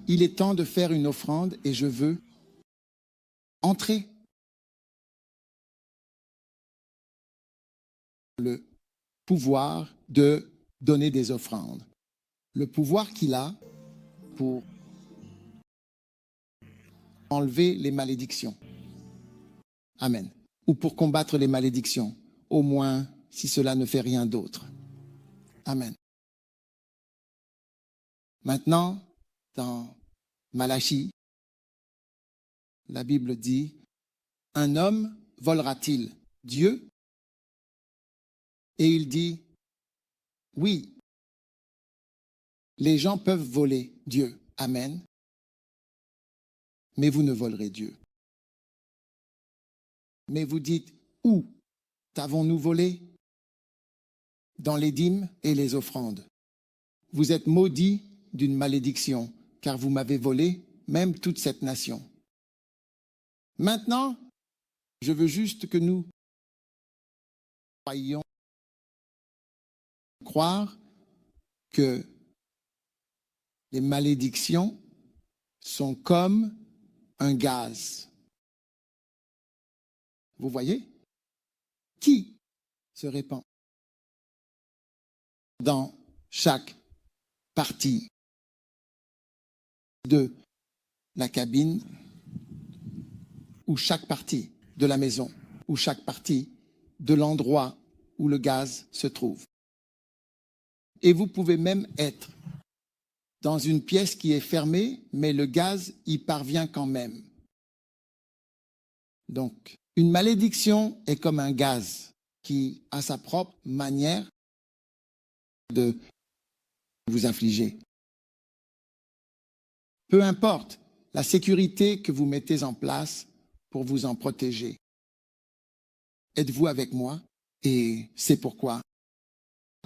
il est temps de faire une offrande et je veux entrer. Le pouvoir de donner des offrandes. Le pouvoir qu'il a pour enlever les malédictions. Amen. Ou pour combattre les malédictions, au moins si cela ne fait rien d'autre. Amen. Maintenant, dans Malachie, la Bible dit, un homme volera-t-il Dieu? Et il dit, oui, les gens peuvent voler Dieu. Amen. Mais vous ne volerez Dieu. Mais vous dites, où t'avons-nous volé? Dans les dîmes et les offrandes. Vous êtes maudits d'une malédiction, car vous m'avez volé, même toute cette nation. Maintenant, je veux juste que nous croire que les malédictions sont comme un gaz. Vous voyez? Qui se répand dans chaque partie de la cabine ou chaque partie de la maison ou chaque partie de l'endroit où le gaz se trouve. Et vous pouvez même être dans une pièce qui est fermée, mais le gaz y parvient quand même. Donc, une malédiction est comme un gaz qui a sa propre manière de vous affliger. Peu importe la sécurité que vous mettez en place pour vous en protéger. Êtes-vous avec moi? Et c'est pourquoi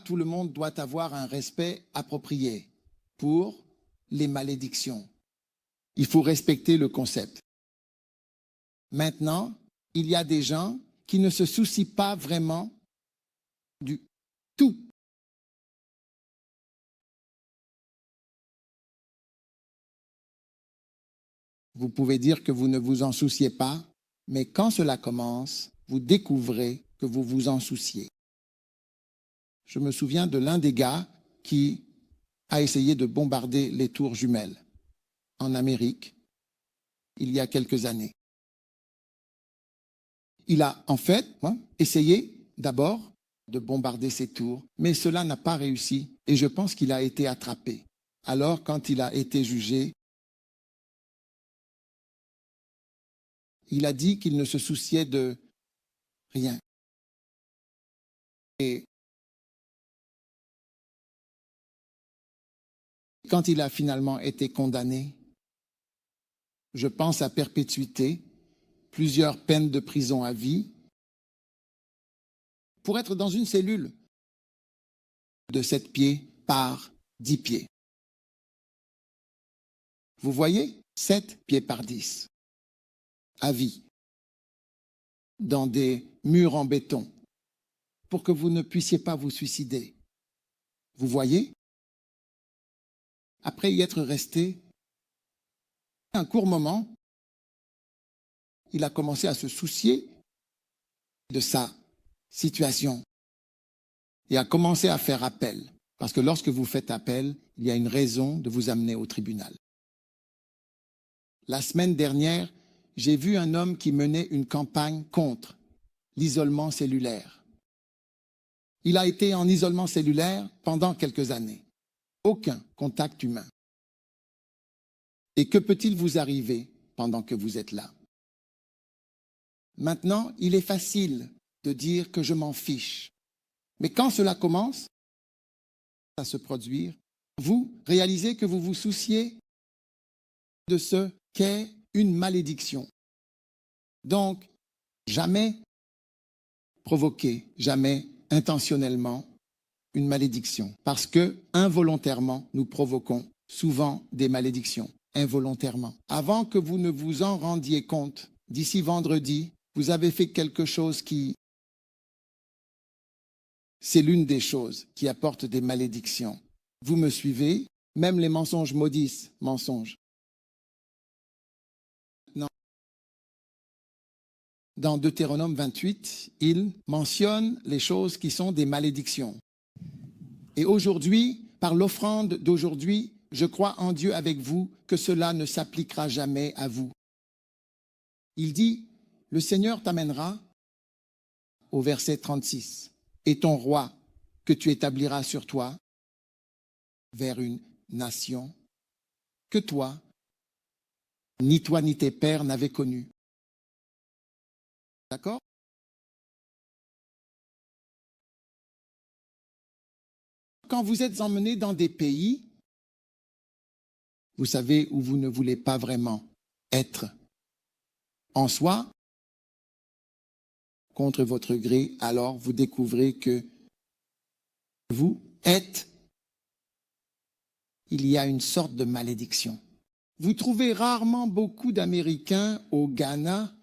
tout le monde doit avoir un respect approprié pour les malédictions. Il faut respecter le concept. Maintenant, il y a des gens qui ne se soucient pas vraiment du tout. Vous pouvez dire que vous ne vous en souciez pas, mais quand cela commence, vous découvrez que vous vous en souciez. Je me souviens de l'un des gars qui a essayé de bombarder les tours jumelles en Amérique il y a quelques années. Il a en fait essayé d'abord de bombarder ces tours, mais cela n'a pas réussi et je pense qu'il a été attrapé. Alors, quand il a été jugé, il a dit qu'il ne se souciait de rien. Et quand il a finalement été condamné, je pense à perpétuité, plusieurs peines de prison à vie, pour être dans une cellule de 7 pieds par 10 pieds. Vous voyez, 7 pieds par 10, à vie, dans des murs en béton, pour que vous ne puissiez pas vous suicider. Vous voyez? Après y être resté un court moment, il a commencé à se soucier de sa situation et a commencé à faire appel. Parce que lorsque vous faites appel, il y a une raison de vous amener au tribunal. La semaine dernière, j'ai vu un homme qui menait une campagne contre l'isolement cellulaire. Il a été en isolement cellulaire pendant quelques années. Aucun contact humain. Et que peut-il vous arriver pendant que vous êtes là? Maintenant, il est facile de dire que je m'en fiche. Mais quand cela commence à se produire, vous réalisez que vous vous souciez de ce qu'est une malédiction. Donc, jamais provoquer, jamais intentionnellement une malédiction. Parce que, involontairement, nous provoquons souvent des malédictions. Involontairement. Avant que vous ne vous en rendiez compte, d'ici vendredi, vous avez fait quelque chose qui... C'est l'une des choses qui apporte des malédictions. Vous me suivez? Même les mensonges maudissent mensonges. dans Deutéronome 28, il mentionne les choses qui sont des malédictions. Et aujourd'hui, par l'offrande d'aujourd'hui, je crois en Dieu avec vous que cela ne s'appliquera jamais à vous. Il dit, le Seigneur t'amènera, au verset 36, et ton roi que tu établiras sur toi vers une nation que toi, ni tes pères n'avaient connue. D'accord? Quand vous êtes emmené dans des pays, vous savez, où vous ne voulez pas vraiment être en soi, contre votre gré, alors vous découvrez que vous êtes, il y a une sorte de malédiction. Vous trouvez rarement beaucoup d'Américains au Ghana,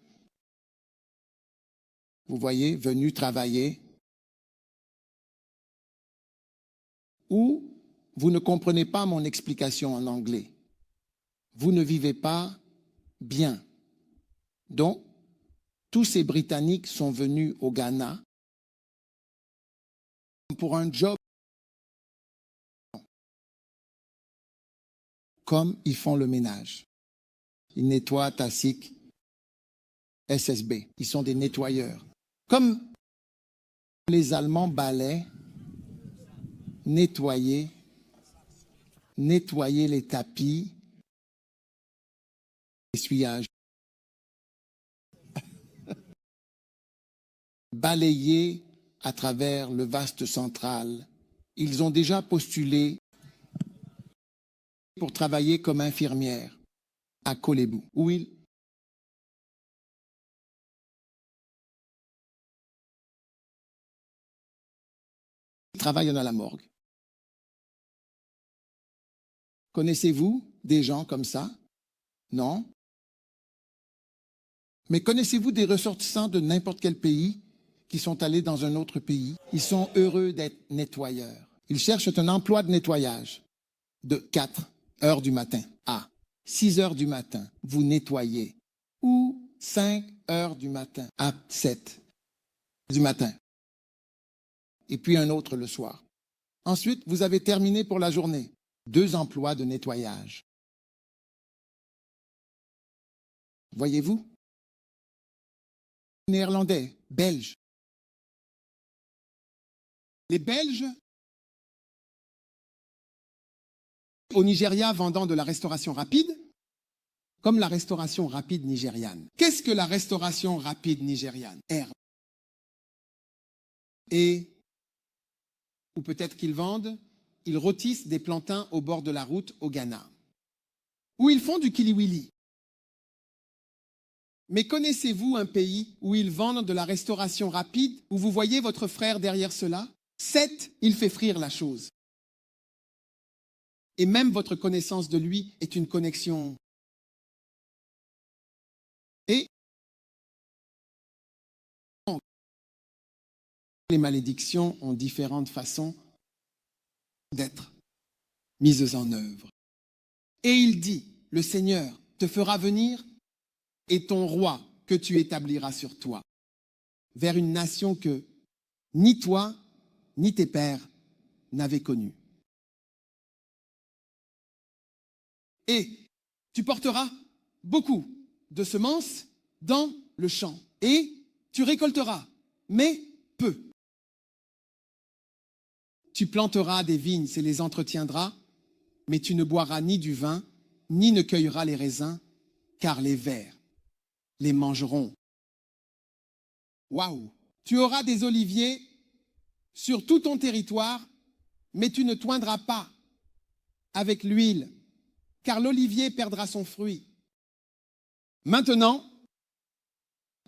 vous voyez, venus travailler, où vous ne comprenez pas mon explication en anglais. Vous ne vivez pas bien. Donc, tous ces Britanniques sont venus au Ghana pour un job comme ils font le ménage. Ils nettoient TASIC, SSB. Ils sont des nettoyeurs. Comme les Allemands balaient, nettoyer les tapis, essuyage, balayer à travers le vaste central. Ils ont déjà postulé pour travailler comme infirmière à Kolébou, où ils travaillent dans la morgue. Connaissez-vous des gens comme ça? Non? Mais connaissez-vous des ressortissants de n'importe quel pays qui sont allés dans un autre pays? Ils sont heureux d'être nettoyeurs. Ils cherchent un emploi de nettoyage de 4 heures du matin à 6 heures du matin. Vous nettoyez. Ou 5 heures du matin à 7 du matin. Et puis un autre le soir. Ensuite, vous avez terminé pour la journée. 2 emplois de nettoyage. Voyez-vous? Néerlandais, Belges. Les Belges, au Nigeria, vendant de la restauration rapide, comme la restauration rapide nigériane. Qu'est-ce que la restauration rapide nigériane? Herbe. Et, ou peut-être qu'ils vendent, ils rôtissent des plantains au bord de la route au Ghana. Ou ils font du kiliwili. Mais connaissez-vous un pays où ils vendent de la restauration rapide, où vous voyez votre frère derrière cela? 7, il fait frire la chose. Et même votre connaissance de lui est une connexion. Et les malédictions ont différentes façons d'être mises en œuvre. Et il dit, le Seigneur te fera venir et ton roi que tu établiras sur toi, vers une nation que ni toi, ni tes pères n'avaient connue. Et tu porteras beaucoup de semences dans le champ, et tu récolteras, mais peu. Tu planteras des vignes et les entretiendras, mais tu ne boiras ni du vin, ni ne cueilleras les raisins, car les vers les mangeront. Waouh! Tu auras des oliviers sur tout ton territoire, mais tu ne toindras pas avec l'huile, car l'olivier perdra son fruit. Maintenant,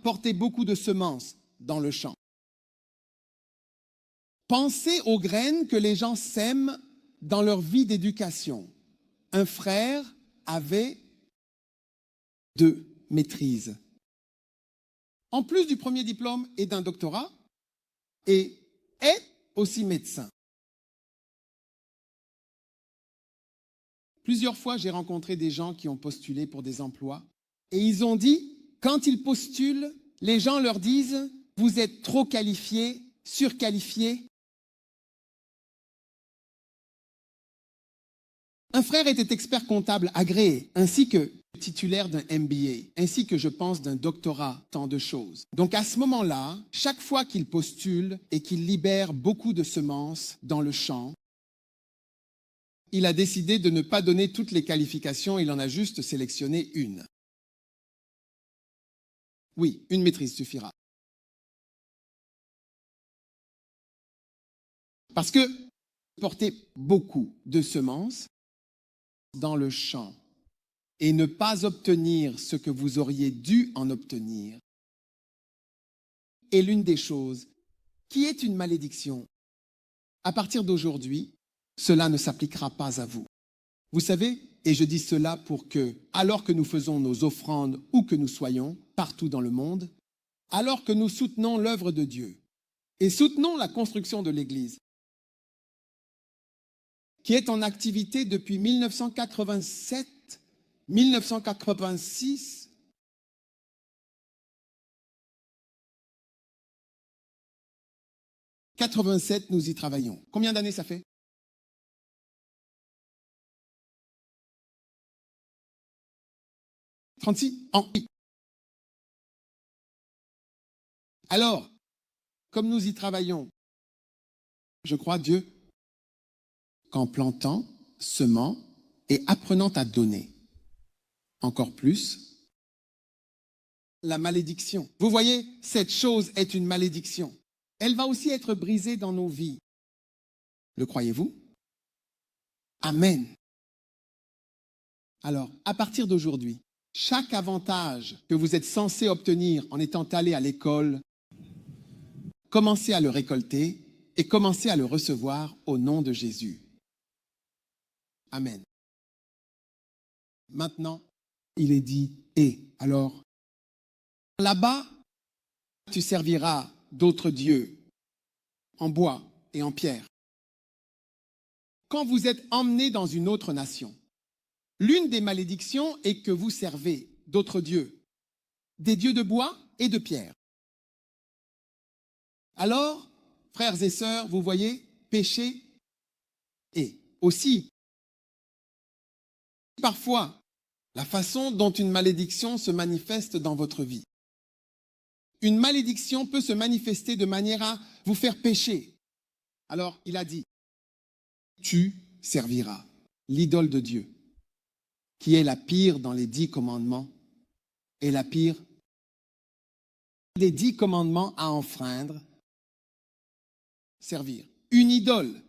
portez beaucoup de semences dans le champ. Pensez aux graines que les gens sèment dans leur vie d'éducation. Un frère avait 2 maîtrises. En plus du premier diplôme et d'un doctorat, et est aussi médecin. Plusieurs fois, j'ai rencontré des gens qui ont postulé pour des emplois et ils ont dit, quand ils postulent, Les gens leur disent, vous êtes trop qualifiés, surqualifiés. Un frère était expert comptable agréé, ainsi que titulaire d'un MBA, ainsi que je pense d'un doctorat, tant de choses. Donc à ce moment-là, chaque fois qu'il postule et qu'il libère beaucoup de semences dans le champ, il a décidé de ne pas donner toutes les qualifications, il en a juste sélectionné une. Oui, une maîtrise suffira. Parce que porter beaucoup de semences dans le champ et ne pas obtenir ce que vous auriez dû en obtenir est l'une des choses qui est une malédiction. À partir d'aujourd'hui, cela ne s'appliquera pas à vous. Vous savez, et je dis cela pour que, alors que nous faisons nos offrandes où que nous soyons, partout dans le monde, alors que nous soutenons l'œuvre de Dieu et soutenons la construction de l'Église, qui est en activité depuis 1987, 1986, « 87, nous y travaillons. Combien d'années ça fait? 36 ans. Alors, comme nous y travaillons, je crois Dieu qu'en plantant, semant et apprenant à donner, encore plus, la malédiction. Vous voyez, cette chose est une malédiction. Elle va aussi être brisée dans nos vies. Le croyez-vous? Amen. Alors, à partir d'aujourd'hui, chaque avantage que vous êtes censé obtenir en étant allé à l'école, commencez à le récolter et commencez à le recevoir au nom de Jésus. Amen. Maintenant, il est dit « et ». Alors, là-bas, tu serviras d'autres dieux en bois et en pierre. Quand vous êtes emmenés dans une autre nation, l'une des malédictions est que vous servez d'autres dieux, des dieux de bois et de pierre. Alors, frères et sœurs, vous voyez, péché et aussi, parfois, la façon dont une malédiction se manifeste dans votre vie. Une malédiction peut se manifester de manière à vous faire pécher. Alors, il a dit, tu serviras l'idole de Dieu, qui est la pire dans les 10 commandements, et la pire des 10 commandements à enfreindre, servir. Une idole,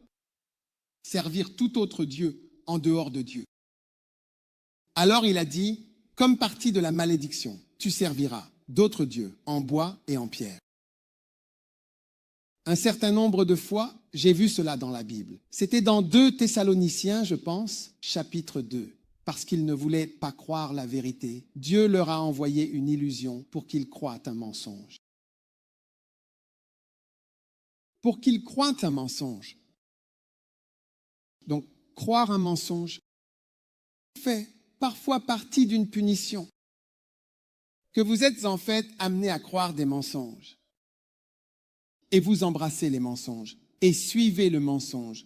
servir tout autre Dieu en dehors de Dieu. Alors il a dit, comme partie de la malédiction, tu serviras d'autres dieux en bois et en pierre. Un certain nombre de fois, j'ai vu cela dans la Bible. C'était dans 2 Thessaloniciens, je pense, chapitre 2. Parce qu'ils ne voulaient pas croire la vérité, Dieu leur a envoyé une illusion pour qu'ils croient un mensonge. Pour qu'ils croient un mensonge. Donc, croire un mensonge fait parfois partie d'une punition. Que vous êtes en fait amenés à croire des mensonges. Et vous embrassez les mensonges et suivez le mensonge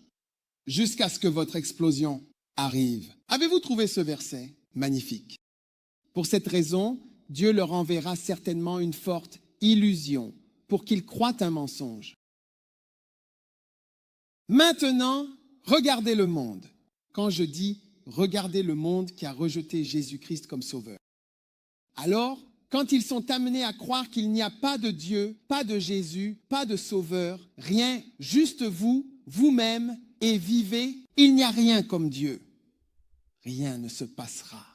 jusqu'à ce que votre explosion arrive. Avez-vous trouvé ce verset magnifique? Pour cette raison, Dieu leur enverra certainement une forte illusion pour qu'ils croient un mensonge. Maintenant, regardez le monde. Quand je dis regardez le monde qui a rejeté Jésus-Christ comme sauveur. Alors, quand ils sont amenés à croire qu'il n'y a pas de Dieu, pas de Jésus, pas de sauveur, rien, juste vous, vous-même, et vivez, il n'y a rien comme Dieu. Rien ne se passera.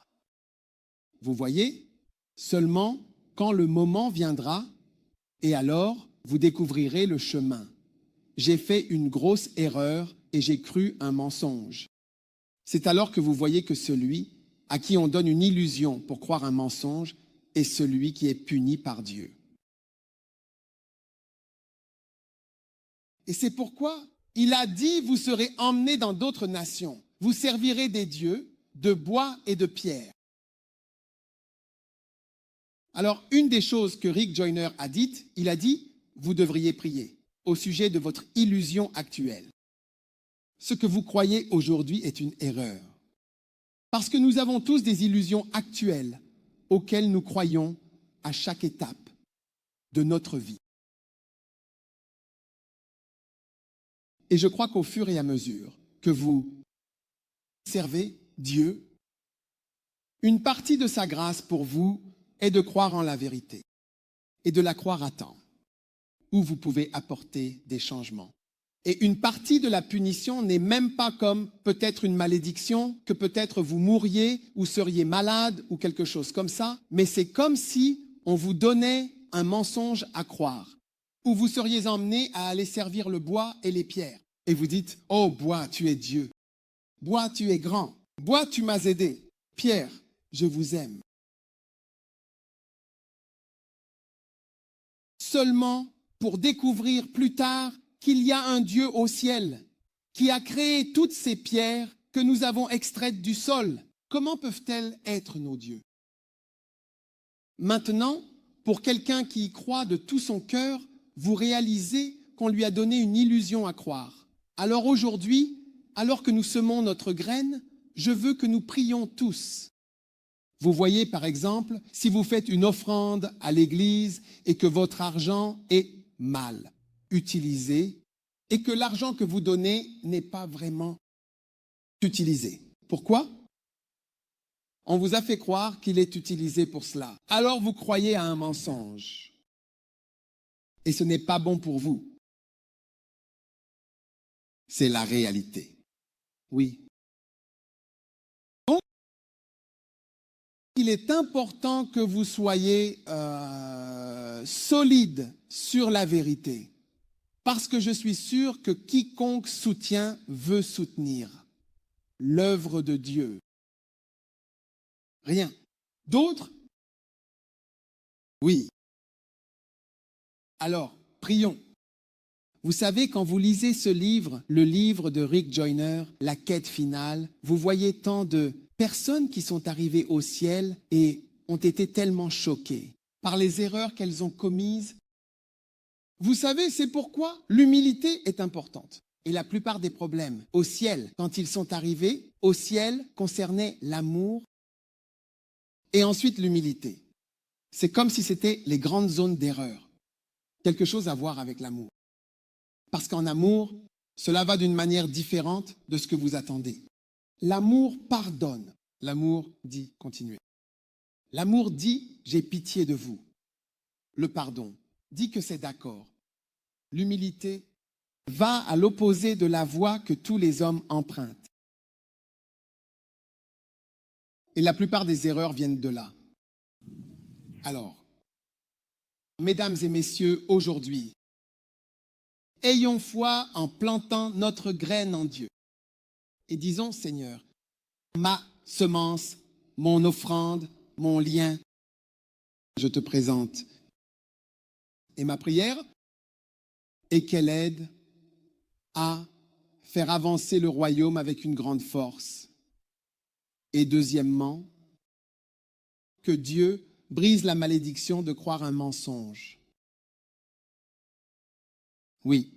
Vous voyez, seulement quand le moment viendra, et alors vous découvrirez le chemin. J'ai fait une grosse erreur et j'ai cru un mensonge. C'est alors que vous voyez que celui à qui on donne une illusion pour croire un mensonge est celui qui est puni par Dieu. Et c'est pourquoi il a dit, vous serez emmenés dans d'autres nations. Vous servirez des dieux de bois et de pierre. Alors, une des choses que Rick Joyner a dites, il a dit, vous devriez prier au sujet de votre illusion actuelle. Ce que vous croyez aujourd'hui est une erreur. Parce que nous avons tous des illusions actuelles auxquelles nous croyons à chaque étape de notre vie. Et je crois qu'au fur et à mesure que vous servez Dieu, une partie de sa grâce pour vous est de croire en la vérité et de la croire à temps, où vous pouvez apporter des changements. Et une partie de la punition n'est même pas comme peut-être une malédiction, que peut-être vous mourriez ou seriez malade ou quelque chose comme ça, mais c'est comme si on vous donnait un mensonge à croire, où vous seriez emmené à aller servir le bois et les pierres. Et vous dites, oh bois, tu es Dieu. Bois, tu es grand. Bois, tu m'as aidé. Pierre, je vous aime. Seulement pour découvrir plus tard qu'il y a un Dieu au ciel qui a créé toutes ces pierres que nous avons extraites du sol. Comment peuvent-elles être nos dieux? Maintenant, pour quelqu'un qui y croit de tout son cœur, vous réalisez qu'on lui a donné une illusion à croire. Alors aujourd'hui, alors que nous semons notre graine, je veux que nous prions tous. Vous voyez, par exemple, si vous faites une offrande à l'église et que votre argent est mal utilisé et que l'argent que vous donnez n'est pas vraiment utilisé. Pourquoi? On vous a fait croire qu'il est utilisé pour cela. Alors vous croyez à un mensonge. Et ce n'est pas bon pour vous. C'est la réalité. Oui. Donc, il est important que vous soyez solide sur la vérité. Parce que je suis sûr que quiconque soutient veut soutenir l'œuvre de Dieu. Rien. D'autres? Oui. Alors, prions. Vous savez, quand vous lisez ce livre, le livre de Rick Joyner, La quête finale, vous voyez tant de personnes qui sont arrivées au ciel et ont été tellement choquées par les erreurs qu'elles ont commises. Vous savez, c'est pourquoi l'humilité est importante. Et la plupart des problèmes au ciel, quand ils sont arrivés, au ciel concernaient l'amour et ensuite l'humilité. C'est comme si c'était les grandes zones d'erreur. Quelque chose à voir avec l'amour. Parce qu'en amour, cela va d'une manière différente de ce que vous attendez. L'amour pardonne. L'amour dit continuez. L'amour dit j'ai pitié de vous. Le pardon dit que c'est d'accord. L'humilité va à l'opposé de la voie que tous les hommes empruntent. Et la plupart des erreurs viennent de là. Alors, mesdames et messieurs, aujourd'hui, ayons foi en plantant notre graine en Dieu. Et disons, Seigneur, ma semence, mon offrande, mon lien, je te présente. Et ma prière est qu'elle aide à faire avancer le royaume avec une grande force. Et deuxièmement, que Dieu brise la malédiction de croire un mensonge. Oui,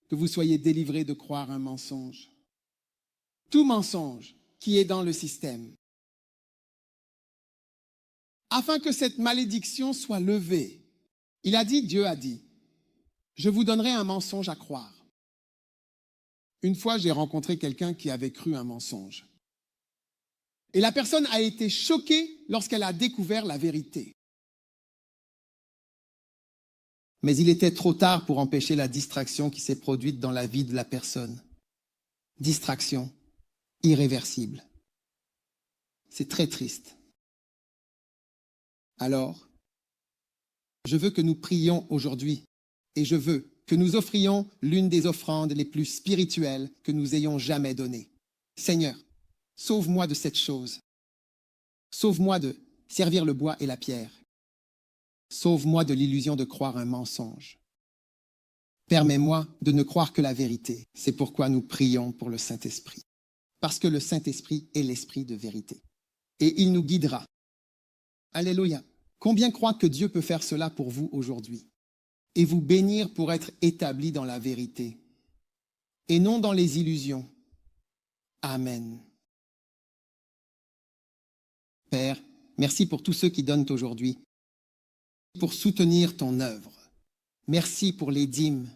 que vous soyez délivrés de croire un mensonge. Tout mensonge qui est dans le système. Afin que cette malédiction soit levée. Il a dit, Dieu a dit, je vous donnerai un mensonge à croire. Une fois, j'ai rencontré quelqu'un qui avait cru un mensonge. Et la personne a été choquée lorsqu'elle a découvert la vérité. Mais il était trop tard pour empêcher la distraction qui s'est produite dans la vie de la personne. Distraction irréversible. C'est très triste. Alors, je veux que nous prions aujourd'hui et je veux que nous offrions l'une des offrandes les plus spirituelles que nous ayons jamais données. Seigneur, sauve-moi de cette chose. Sauve-moi de servir le bois et la pierre. Sauve-moi de l'illusion de croire un mensonge. Permets-moi de ne croire que la vérité. C'est pourquoi nous prions pour le Saint-Esprit. Parce que le Saint-Esprit est l'Esprit de vérité. Et il nous guidera. Alléluia. Combien croient que Dieu peut faire cela pour vous aujourd'hui et vous bénir pour être établis dans la vérité et non dans les illusions? Amen. Père, merci pour tous ceux qui donnent aujourd'hui, pour soutenir ton œuvre. Merci pour les dîmes,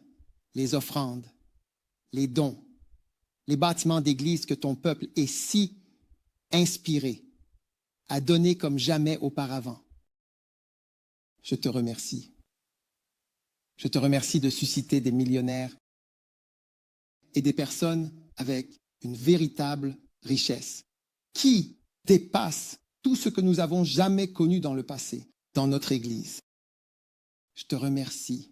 les offrandes, les dons, les bâtiments d'église que ton peuple est si inspiré à donner comme jamais auparavant. Je te remercie. Je te remercie de susciter des millionnaires et des personnes avec une véritable richesse qui dépasse tout ce que nous avons jamais connu dans le passé, dans notre Église. Je te remercie.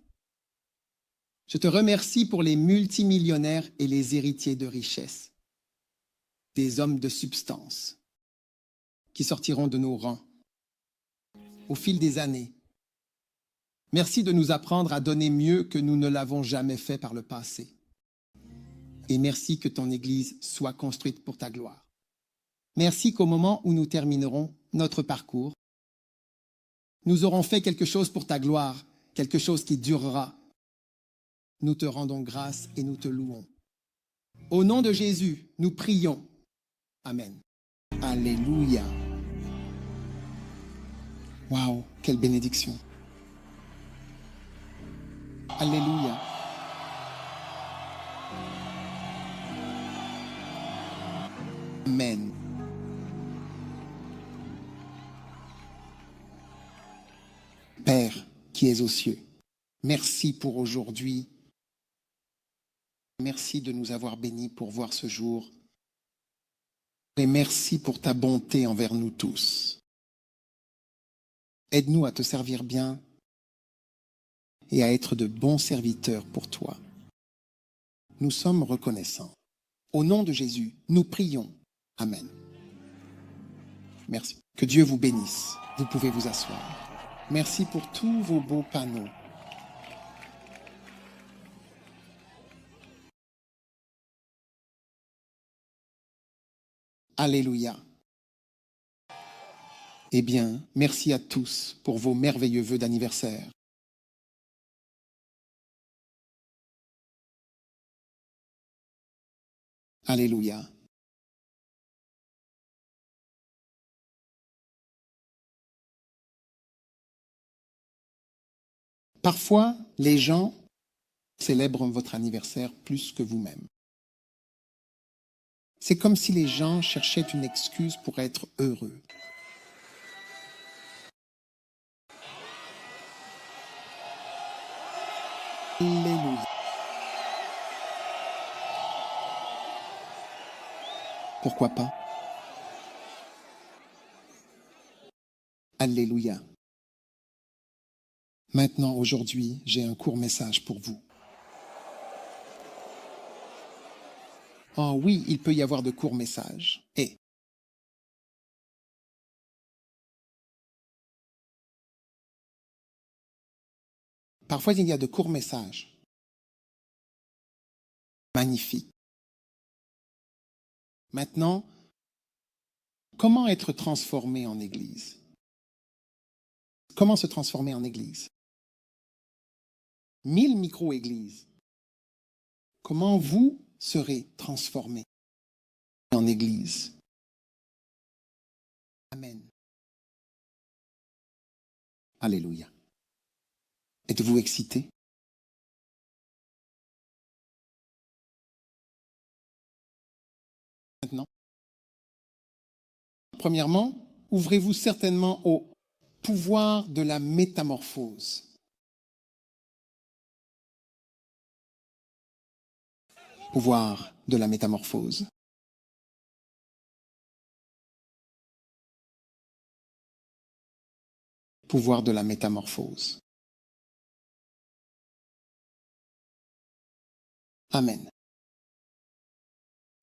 Je te remercie pour les multimillionnaires et les héritiers de richesse, des hommes de substance qui sortiront de nos rangs au fil des années. Merci de nous apprendre à donner mieux que nous ne l'avons jamais fait par le passé. Et merci que ton Église soit construite pour ta gloire. Merci qu'au moment où nous terminerons notre parcours, nous aurons fait quelque chose pour ta gloire, quelque chose qui durera. Nous te rendons grâce et nous te louons. Au nom de Jésus, nous prions. Amen. Alléluia. Waouh, quelle bénédiction. Alléluia. Amen. Père qui es aux cieux, merci pour aujourd'hui. Merci de nous avoir bénis pour voir ce jour. Et merci pour ta bonté envers nous tous. Aide-nous à te servir bien et à être de bons serviteurs pour toi. Nous sommes reconnaissants. Au nom de Jésus, nous prions. Amen. Merci. Que Dieu vous bénisse. Vous pouvez vous asseoir. Merci pour tous vos beaux panneaux. Alléluia. Eh bien, merci à tous pour vos merveilleux vœux d'anniversaire. Alléluia. Parfois, les gens célèbrent votre anniversaire plus que vous-même. C'est comme si les gens cherchaient une excuse pour être heureux. Alléluia. Pourquoi pas? Alléluia. Maintenant, aujourd'hui, j'ai un court message pour vous. Oh oui, il peut y avoir de courts messages. Et parfois, il y a de courts messages. Magnifiques. Maintenant, comment être transformé en Église? Comment se transformer en Église? 1000 micro-églises. Comment vous serez transformé en Église? Amen. Alléluia. Êtes-vous excité? Maintenant, premièrement, ouvrez-vous certainement au pouvoir de la métamorphose. Pouvoir de la métamorphose. Pouvoir de la métamorphose. Amen.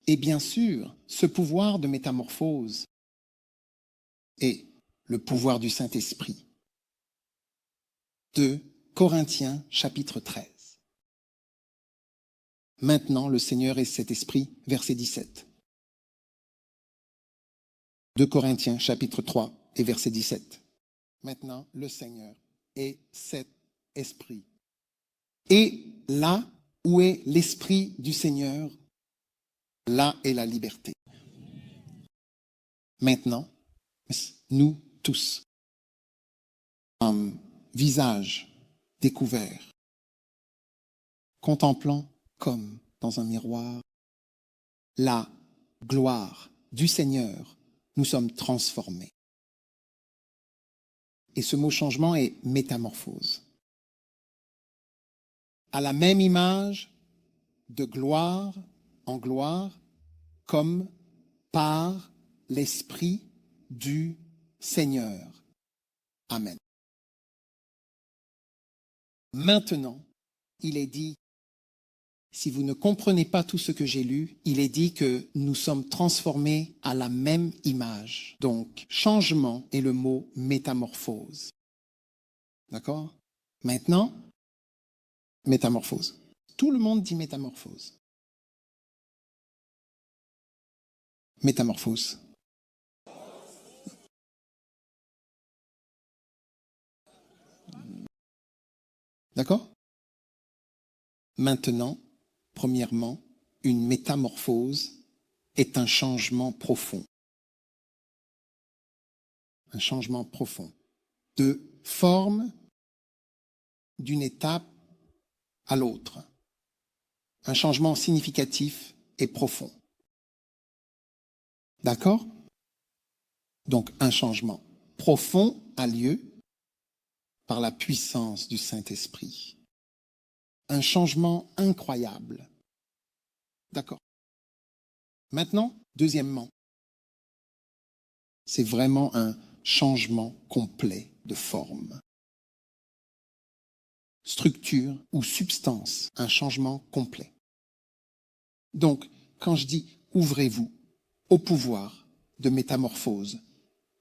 Et bien sûr, ce pouvoir de métamorphose est le pouvoir du Saint-Esprit. 2 Corinthiens chapitre 13. Maintenant, le Seigneur est cet esprit, verset 17. 2 Corinthiens chapitre 3 et verset 17. maintenant, le Seigneur est cet esprit. Et là où est l'esprit du Seigneur, là est la liberté. Maintenant, nous tous, un visage découvert, contemplant comme dans un miroir la gloire du Seigneur, nous sommes transformés. Et ce mot changement est métamorphose. À la même image, de gloire en gloire, comme par l'Esprit du Seigneur. Amen. Maintenant, il est dit, si vous ne comprenez pas tout ce que j'ai lu, il est dit que nous sommes transformés à la même image. Donc, changement est le mot métamorphose. D'accord? Maintenant, métamorphose. Tout le monde dit métamorphose. Métamorphose. D'accord? Maintenant, premièrement, une métamorphose est un changement profond. Un changement profond. De forme d'une étape à l'autre. Un changement significatif et profond. D'accord? Donc un changement profond a lieu par la puissance du Saint-Esprit. Un changement incroyable. D'accord. Maintenant, deuxièmement, c'est vraiment un changement complet de forme. Structure ou substance, un changement complet. Donc, quand je dis ouvrez-vous au pouvoir de métamorphose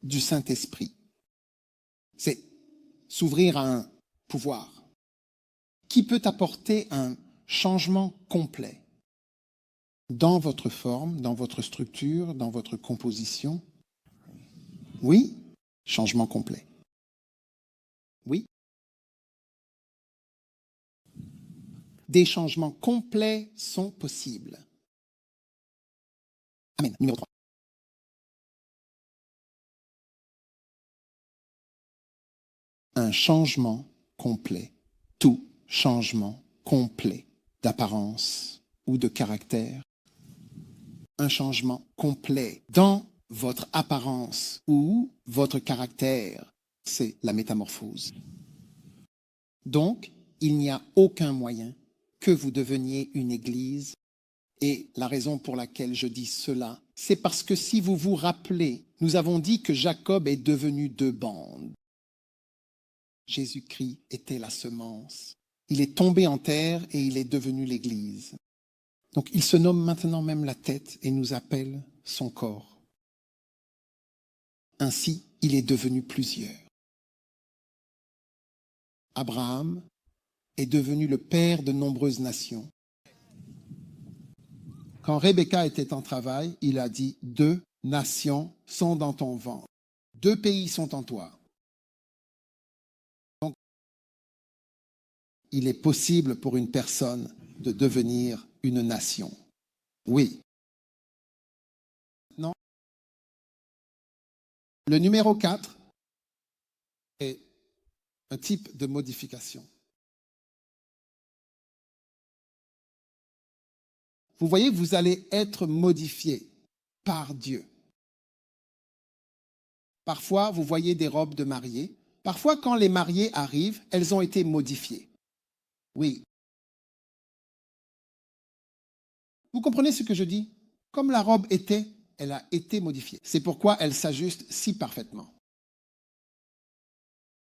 du Saint-Esprit, c'est s'ouvrir à un pouvoir qui peut apporter un changement complet dans votre forme, dans votre structure, dans votre composition. Oui, changement complet. Oui. Des changements complets sont possibles. Amen. Numéro 3. Un changement complet. Tout changement complet d'apparence ou de caractère. Un changement complet dans votre apparence ou votre caractère. C'est la métamorphose. Donc, il n'y a aucun moyen que vous deveniez une église. Et la raison pour laquelle je dis cela, c'est parce que si vous vous rappelez, nous avons dit que Jacob est devenu deux bandes. Jésus-Christ était la semence. Il est tombé en terre et il est devenu l'église. Donc il se nomme maintenant même la tête et nous appelle son corps. Ainsi, il est devenu plusieurs. Abraham est devenu le père de nombreuses nations. Quand Rebecca était en travail, il a dit, 2 nations sont dans ton ventre. 2 pays sont en toi. Donc, il est possible pour une personne de devenir une nation. Oui. Non. Le numéro 4 est un type de modification. Vous voyez, vous allez être modifié par Dieu. Parfois, vous voyez des robes de mariée. Parfois, quand les mariées arrivent, elles ont été modifiées. Oui. Vous comprenez ce que je dis? Comme la robe était, elle a été modifiée. C'est pourquoi elle s'ajuste si parfaitement.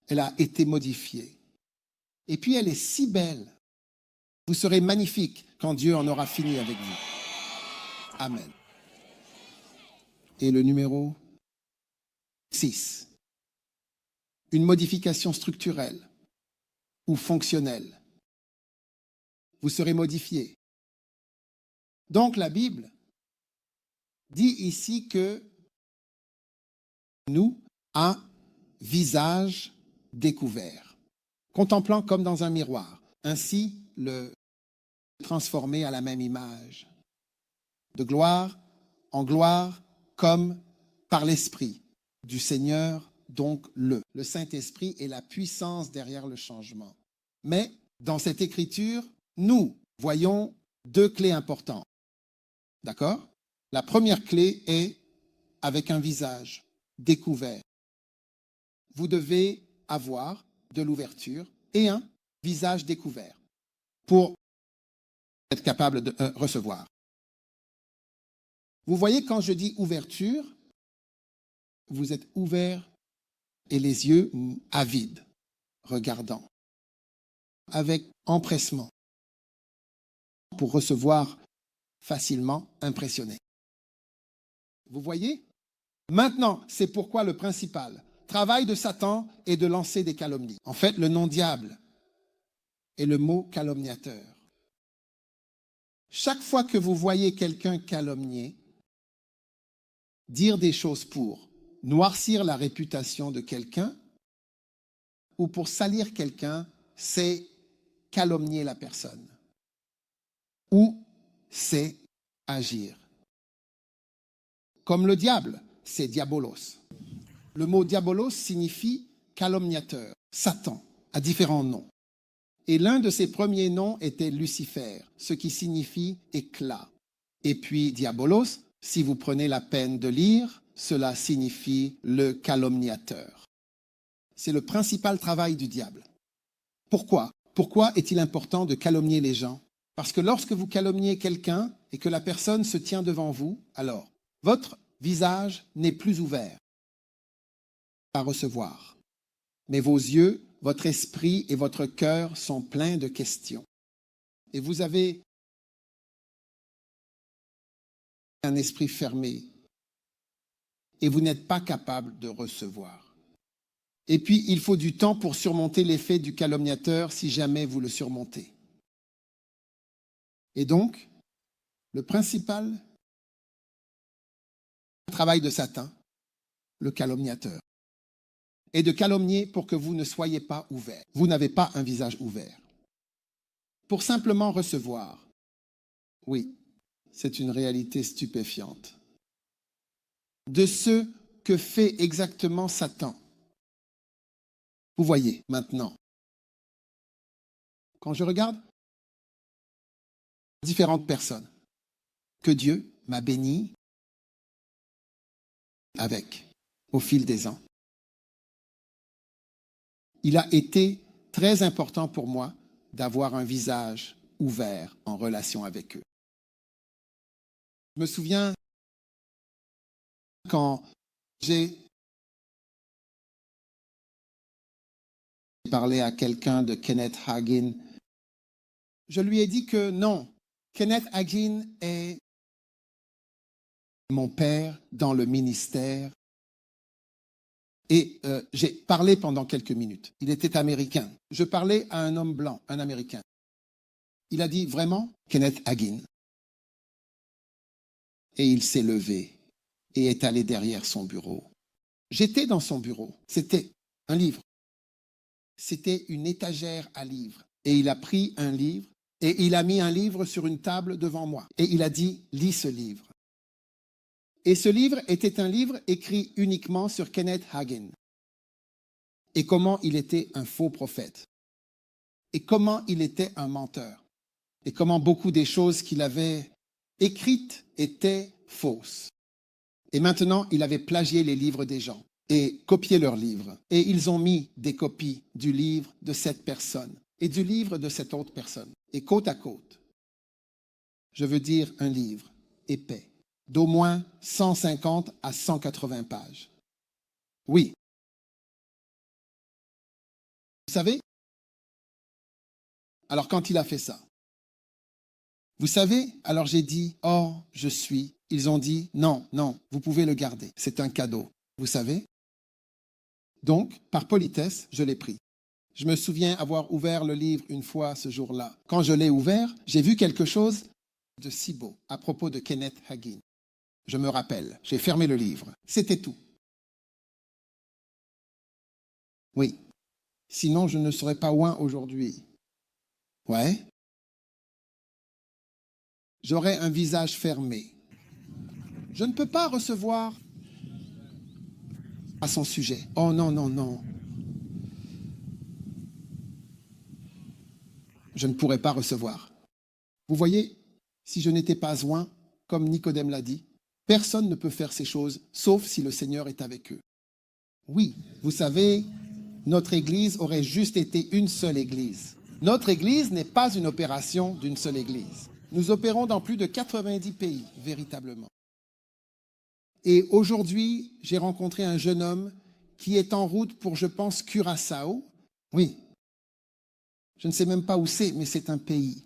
Elle a été modifiée. Et puis elle est si belle. Vous serez magnifique quand Dieu en aura fini avec vous. Amen. Et le numéro 6. Une modification structurelle ou fonctionnelle. Vous serez modifié. Donc la Bible dit ici que nous, A, visage découvert, contemplant comme dans un miroir, ainsi le transformer à la même image, de gloire en gloire, comme par l'Esprit du Seigneur, donc le Saint-Esprit est la puissance derrière le changement. Mais dans cette écriture, nous voyons deux clés importantes. D'accord? La première clé est avec un visage découvert. Vous devez avoir de l'ouverture et un visage découvert pour être capable de recevoir. Vous voyez, quand je dis ouverture, vous êtes ouvert et les yeux avides, regardant, avec empressement, pour recevoir facilement, impressionné. Vous voyez? Maintenant, c'est pourquoi le principal travail de Satan est de lancer des calomnies. En fait, le nom diable est le mot calomniateur. Chaque fois que vous voyez quelqu'un calomnier, dire des choses pour noircir la réputation de quelqu'un ou pour salir quelqu'un, c'est calomnier la personne ou c'est agir. Comme le diable, c'est diabolos. Le mot diabolos signifie calomniateur, Satan, à différents noms. Et l'un de ses premiers noms était Lucifer, ce qui signifie éclat. Et puis diabolos, si vous prenez la peine de lire, cela signifie le calomniateur. C'est le principal travail du diable. Pourquoi? Pourquoi est-il important de calomnier les gens? Parce que lorsque vous calomniez quelqu'un et que la personne se tient devant vous, alors votre visage n'est plus ouvert à recevoir. Mais vos yeux, votre esprit et votre cœur sont pleins de questions. Et vous avez un esprit fermé et vous n'êtes pas capable de recevoir. Et puis, il faut du temps pour surmonter l'effet du calomniateur si jamais vous le surmontez. Et donc, le principal travail de Satan, le calomniateur, est de calomnier pour que vous ne soyez pas ouvert. Vous n'avez pas un visage ouvert. Pour simplement recevoir. Oui, c'est une réalité stupéfiante. De ce que fait exactement Satan. Vous voyez maintenant, quand je regarde différentes personnes que Dieu m'a béni avec au fil des ans, il a été très important pour moi d'avoir un visage ouvert en relation avec eux. Je me souviens quand j'ai parlé à quelqu'un de Kenneth Hagin, je lui ai dit que non, Kenneth Hagin est mon père dans le ministère. Et j'ai parlé pendant quelques minutes. Il était américain. Je parlais à un homme blanc, un Américain. Il a dit vraiment Kenneth Hagin. Et il s'est levé et est allé derrière son bureau. J'étais dans son bureau. C'était un livre. C'était une étagère à livres. Et il a pris un livre et il a mis un livre sur une table devant moi. Et il a dit, lis ce livre. Et ce livre était un livre écrit uniquement sur Kenneth Hagin. Et comment il était un faux prophète. Et comment il était un menteur. Et comment beaucoup des choses qu'il avait écrites étaient fausses. Et maintenant, il avait plagié les livres des gens et copié leurs livres. Et ils ont mis des copies du livre de cette personne et du livre de cette autre personne. Et côte à côte, je veux dire un livre épais, d'au moins 150 à 180 pages. Oui. Vous savez? Alors quand il a fait ça, vous savez, alors j'ai dit, oh, je suis. Ils ont dit, non, non, vous pouvez le garder. C'est un cadeau. Vous savez? Donc, par politesse, je l'ai pris. Je me souviens avoir ouvert le livre une fois ce jour-là. Quand je l'ai ouvert, j'ai vu quelque chose de si beau à propos de Kenneth Hagin. Je me rappelle, j'ai fermé le livre. C'était tout. Oui. Sinon, je ne serais pas oint aujourd'hui. Ouais. J'aurais un visage fermé. Je ne peux pas recevoir à son sujet. Oh non, non, non. Je ne pourrais pas recevoir. Vous voyez, si je n'étais pas oint, comme Nicodème l'a dit, personne ne peut faire ces choses, sauf si le Seigneur est avec eux. Oui, vous savez, notre Église aurait juste été une seule Église. Notre Église n'est pas une opération d'une seule Église. Nous opérons dans plus de 90 pays, véritablement. Et aujourd'hui, j'ai rencontré un jeune homme qui est en route pour, je pense, Curaçao. Oui, je ne sais même pas où c'est, mais c'est un pays.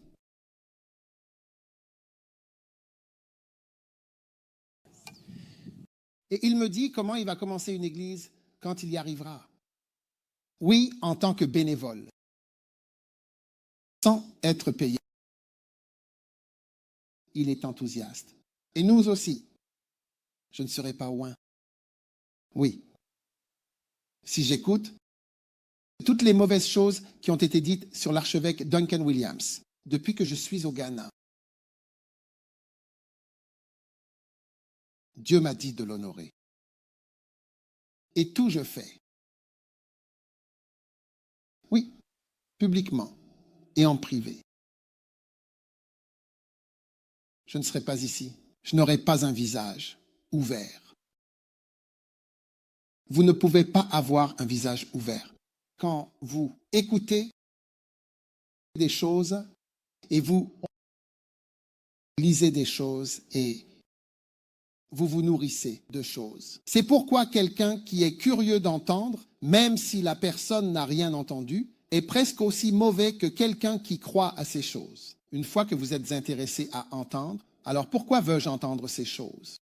Et il me dit comment il va commencer une église quand il y arrivera. Oui, en tant que bénévole, sans être payé. Il est enthousiaste. Et nous aussi, je ne serai pas loin. Oui, si j'écoute toutes les mauvaises choses qui ont été dites sur l'archevêque Duncan Williams depuis que je suis au Ghana, Dieu m'a dit de l'honorer. Et tout je fais. Oui, publiquement et en privé. Je ne serai pas ici. Je n'aurai pas un visage ouvert. Vous ne pouvez pas avoir un visage ouvert. Quand vous écoutez des choses et vous lisez des choses et vous vous nourrissez de choses. C'est pourquoi quelqu'un qui est curieux d'entendre, même si la personne n'a rien entendu, est presque aussi mauvais que quelqu'un qui croit à ces choses. Une fois que vous êtes intéressé à entendre, alors pourquoi veux-je entendre ces choses?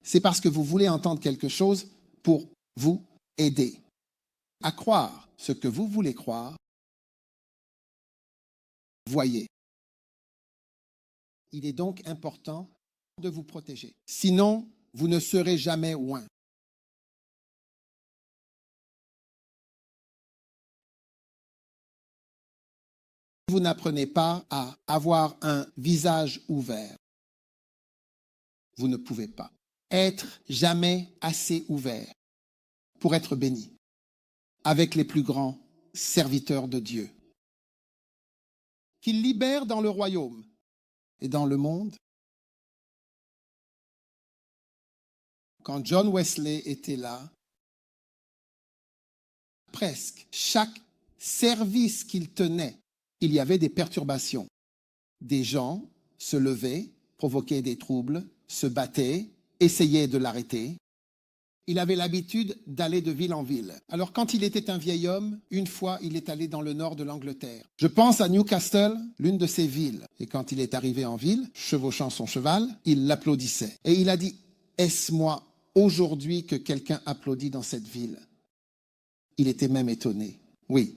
C'est parce que vous voulez entendre quelque chose pour vous aider à croire ce que vous voulez croire. Voyez. Il est donc important de vous protéger. Sinon, vous ne serez jamais loin. Vous n'apprenez pas à avoir un visage ouvert. Vous ne pouvez pas être jamais assez ouvert pour être béni avec les plus grands serviteurs de Dieu, qu'il libère dans le royaume et dans le monde. Quand John Wesley était là, presque chaque service qu'il tenait, il y avait des perturbations. Des gens se levaient, provoquaient des troubles, se battaient, essayaient de l'arrêter. Il avait l'habitude d'aller de ville en ville. Alors quand il était un vieil homme, une fois il est allé dans le nord de l'Angleterre. Je pense à Newcastle, l'une de ces villes. Et quand il est arrivé en ville, chevauchant son cheval, il l'applaudissait. Et il a dit, est-ce moi aujourd'hui que quelqu'un applaudit dans cette ville? Il était même étonné. Oui.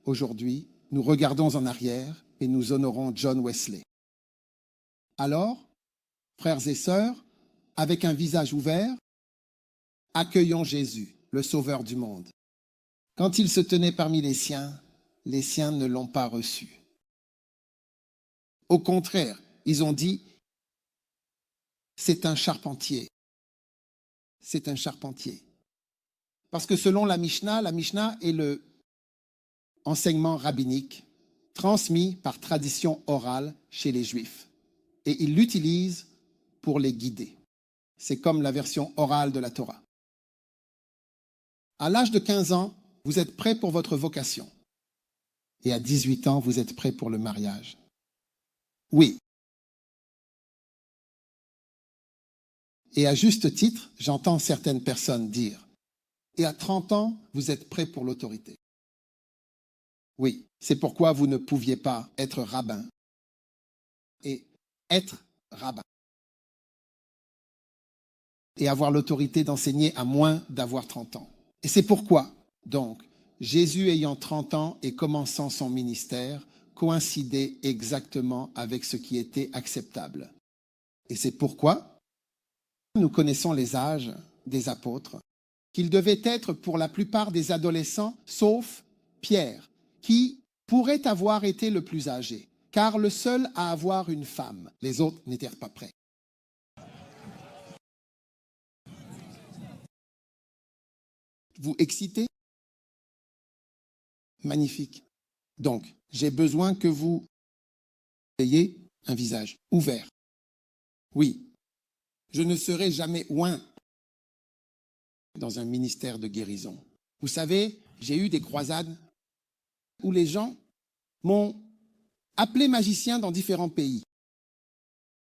Aujourd'hui, nous regardons en arrière et nous honorons John Wesley. Alors, frères et sœurs, avec un visage ouvert, accueillons Jésus, le Sauveur du monde. Quand il se tenait parmi les siens ne l'ont pas reçu. Au contraire, ils ont dit, c'est un charpentier. C'est un charpentier. Parce que selon la Mishnah est le enseignement rabbinique transmis par tradition orale chez les Juifs. Et ils l'utilisent pour les guider. C'est comme la version orale de la Torah. À l'âge de 15 ans, vous êtes prêt pour votre vocation. Et à 18 ans, vous êtes prêt pour le mariage. Oui. Et à juste titre, j'entends certaines personnes dire, et à 30 ans, vous êtes prêt pour l'autorité. Oui, c'est pourquoi vous ne pouviez pas être rabbin et être rabbin et avoir l'autorité d'enseigner à moins d'avoir 30 ans. Et c'est pourquoi, donc, Jésus ayant 30 ans et commençant son ministère, coïncidait exactement avec ce qui était acceptable. Et c'est pourquoi nous connaissons les âges des apôtres qu'il devait être pour la plupart des adolescents, sauf Pierre, qui pourrait avoir été le plus âgé, car le seul à avoir une femme. Les autres n'étaient pas prêts. Vous excitez? Magnifique. Donc, j'ai besoin que vous ayez un visage ouvert. Oui, je ne serai jamais oint dans un ministère de guérison. Vous savez, j'ai eu des croisades où les gens m'ont appelé magicien dans différents pays.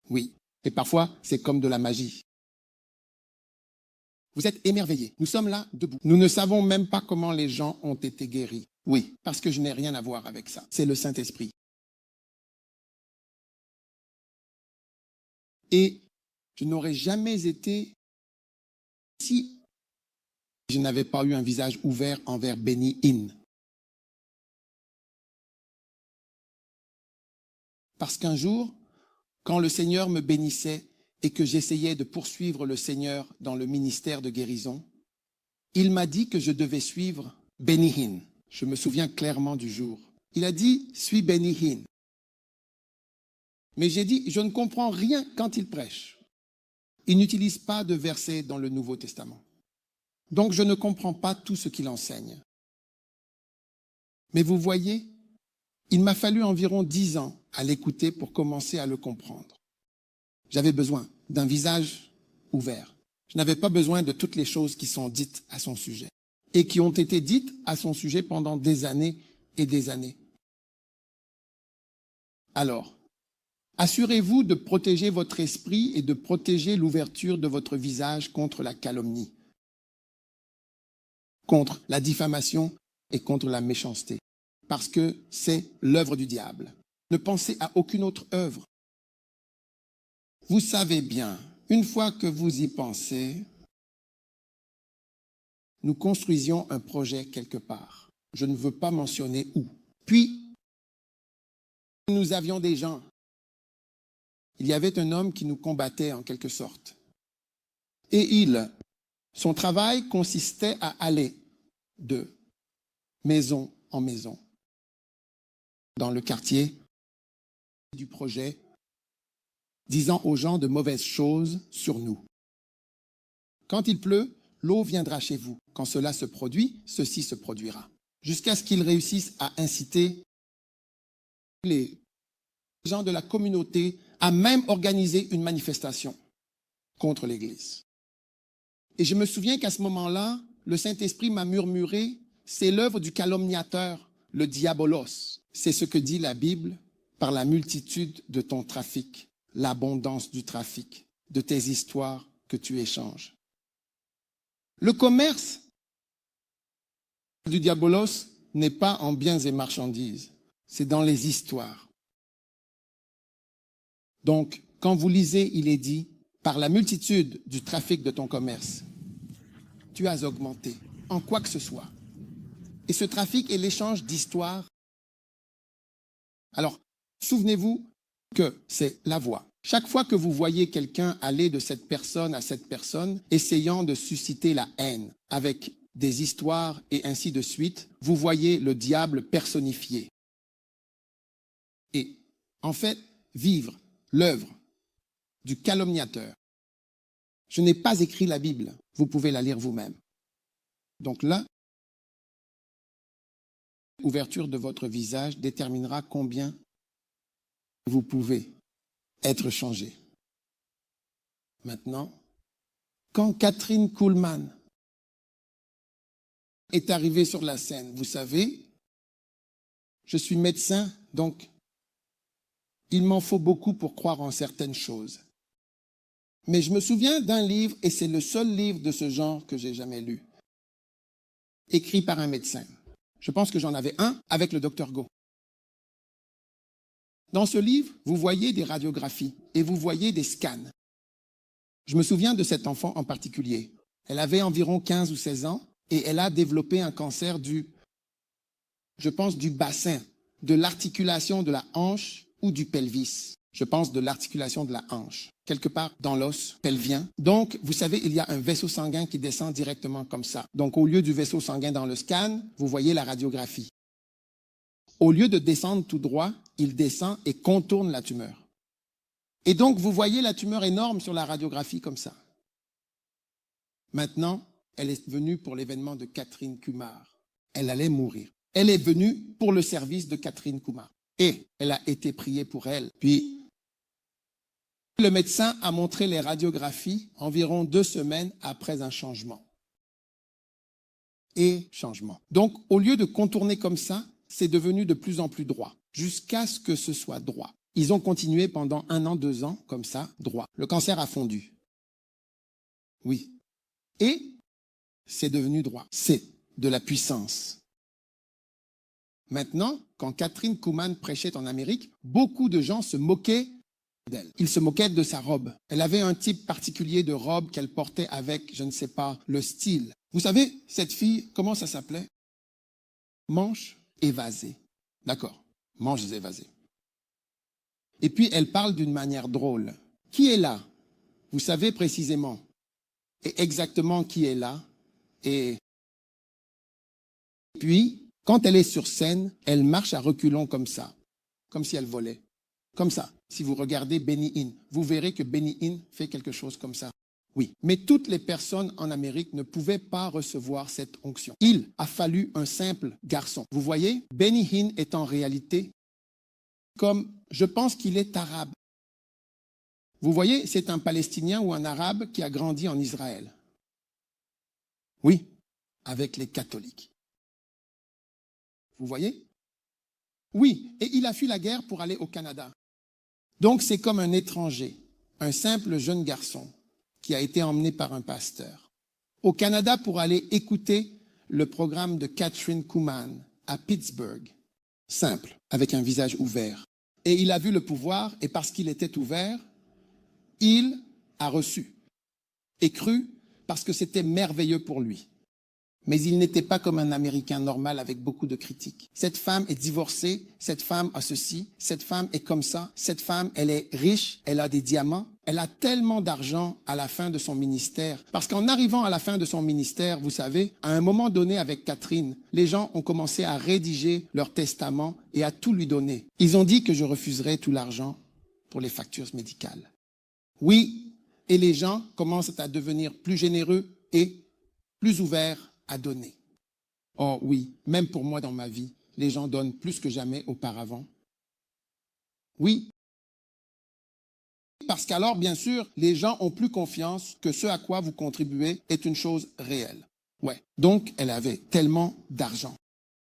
Oui, et parfois, c'est comme de la magie. Vous êtes émerveillés. Nous sommes là, debout. Nous ne savons même pas comment les gens ont été guéris. Oui, parce que je n'ai rien à voir avec ça. C'est le Saint-Esprit. Et je n'aurais jamais été si je n'avais pas eu un visage ouvert envers Benny Hinn. Parce qu'un jour, quand le Seigneur me bénissait et que j'essayais de poursuivre le Seigneur dans le ministère de guérison, il m'a dit que je devais suivre Benny Hinn. Je me souviens clairement du jour. Il a dit, suis Benny Hinn. Mais j'ai dit, je ne comprends rien quand il prêche. Il n'utilise pas de versets dans le Nouveau Testament. Donc je ne comprends pas tout ce qu'il enseigne. Mais vous voyez, il m'a fallu environ 10 ans à l'écouter pour commencer à le comprendre. J'avais besoin d'un visage ouvert. Je n'avais pas besoin de toutes les choses qui sont dites à son sujet et qui ont été dites à son sujet pendant des années et des années. Alors, assurez-vous de protéger votre esprit et de protéger l'ouverture de votre visage contre la calomnie, contre la diffamation et contre la méchanceté, parce que c'est l'œuvre du diable. Ne pensez à aucune autre œuvre. Vous savez bien, une fois que vous y pensez, nous construisions un projet quelque part. Je ne veux pas mentionner où. Puis, nous avions des gens. Il y avait un homme qui nous combattait en quelque sorte. Et son travail consistait à aller de maison en maison dans le quartier du projet, disant aux gens de mauvaises choses sur nous. Quand il pleut, l'eau viendra chez vous. Quand cela se produit, ceci se produira. Jusqu'à ce qu'ils réussissent à inciter les gens de la communauté à même organiser une manifestation contre l'Église. Et je me souviens qu'à ce moment-là, le Saint-Esprit m'a murmuré, c'est l'œuvre du calomniateur, le diabolos. C'est ce que dit la Bible par la multitude de ton trafic, l'abondance du trafic, de tes histoires que tu échanges. Le commerce du diabolos n'est pas en biens et marchandises, c'est dans les histoires. Donc, quand vous lisez, il est dit, par la multitude du trafic de ton commerce, tu as augmenté en quoi que ce soit. Et ce trafic est l'échange d'histoires. Alors, souvenez-vous que c'est la voie. Chaque fois que vous voyez quelqu'un aller de cette personne à cette personne, essayant de susciter la haine avec des histoires et ainsi de suite, vous voyez le diable personnifié. Et en fait, vivre l'œuvre du calomniateur. Je n'ai pas écrit la Bible, vous pouvez la lire vous-même. Donc là, l'ouverture de votre visage déterminera combien vous pouvez être changé. Maintenant, quand Catherine Kuhlman est arrivée sur la scène, vous savez, je suis médecin, donc il m'en faut beaucoup pour croire en certaines choses. Mais je me souviens d'un livre, et c'est le seul livre de ce genre que j'ai jamais lu, écrit par un médecin. Je pense que j'en avais un avec le Dr Go. Dans ce livre, vous voyez des radiographies et vous voyez des scans. Je me souviens de cette enfant en particulier. Elle avait environ 15 ou 16 ans et elle a développé un cancer du bassin, de l'articulation de la hanche ou du pelvis. Je pense de l'articulation de la hanche, quelque part dans l'os pelvien. Donc, vous savez, il y a un vaisseau sanguin qui descend directement comme ça. Donc, au lieu du vaisseau sanguin dans le scan, vous voyez la radiographie. Au lieu de descendre tout droit, il descend et contourne la tumeur. Et donc, vous voyez la tumeur énorme sur la radiographie comme ça. Maintenant, elle est venue pour l'événement de Catherine Kumar. Elle allait mourir. Elle est venue pour le service de Catherine Kumar. Et elle a été priée pour elle. Puis, le médecin a montré les radiographies environ 2 semaines après un changement. Et changement. Donc, au lieu de contourner comme ça, c'est devenu de plus en plus droit, jusqu'à ce que ce soit droit. Ils ont continué pendant 1 an, 2 ans, comme ça, droit. Le cancer a fondu. Oui. Et c'est devenu droit. C'est de la puissance. Maintenant, quand Catherine Kuhlman prêchait en Amérique, beaucoup de gens se moquaient d'elle. Ils se moquaient de sa robe. Elle avait un type particulier de robe qu'elle portait avec, je ne sais pas, le style. Vous savez, cette fille, comment ça s'appelait? Manches évasées. D'accord, manches évasées. Et puis, elle parle d'une manière drôle. Qui est là? Vous savez précisément et exactement qui est là. Et puis, quand elle est sur scène, elle marche à reculons comme ça, comme si elle volait. Comme ça. Si vous regardez Benny Hinn, vous verrez que Benny Hinn fait quelque chose comme ça. Oui. Mais toutes les personnes en Amérique ne pouvaient pas recevoir cette onction. Il a fallu un simple garçon. Vous voyez, Benny Hinn est en réalité comme, je pense qu'il est arabe. Vous voyez, c'est un Palestinien ou un Arabe qui a grandi en Israël. Oui, avec les catholiques. Vous voyez? Oui, et il a fui la guerre pour aller au Canada. Donc c'est comme un étranger, un simple jeune garçon qui a été emmené par un pasteur au Canada pour aller écouter le programme de Catherine Kuhlman à Pittsburgh. Simple, avec un visage ouvert. Et il a vu le pouvoir, et parce qu'il était ouvert, il a reçu et cru parce que c'était merveilleux pour lui. Mais il n'était pas comme un Américain normal avec beaucoup de critiques. Cette femme est divorcée, cette femme a ceci, cette femme est comme ça, cette femme, elle est riche, elle a des diamants, elle a tellement d'argent à la fin de son ministère. Parce qu'en arrivant à la fin de son ministère, vous savez, à un moment donné avec Catherine, les gens ont commencé à rédiger leur testament et à tout lui donner. Ils ont dit que je refuserais tout l'argent pour les factures médicales. Oui, et les gens commencent à devenir plus généreux et plus ouverts à donner. Oh oui, même pour moi dans ma vie, les gens donnent plus que jamais auparavant. Oui, parce qu'alors, bien sûr, les gens ont plus confiance que ce à quoi vous contribuez est une chose réelle. Ouais, donc elle avait tellement d'argent.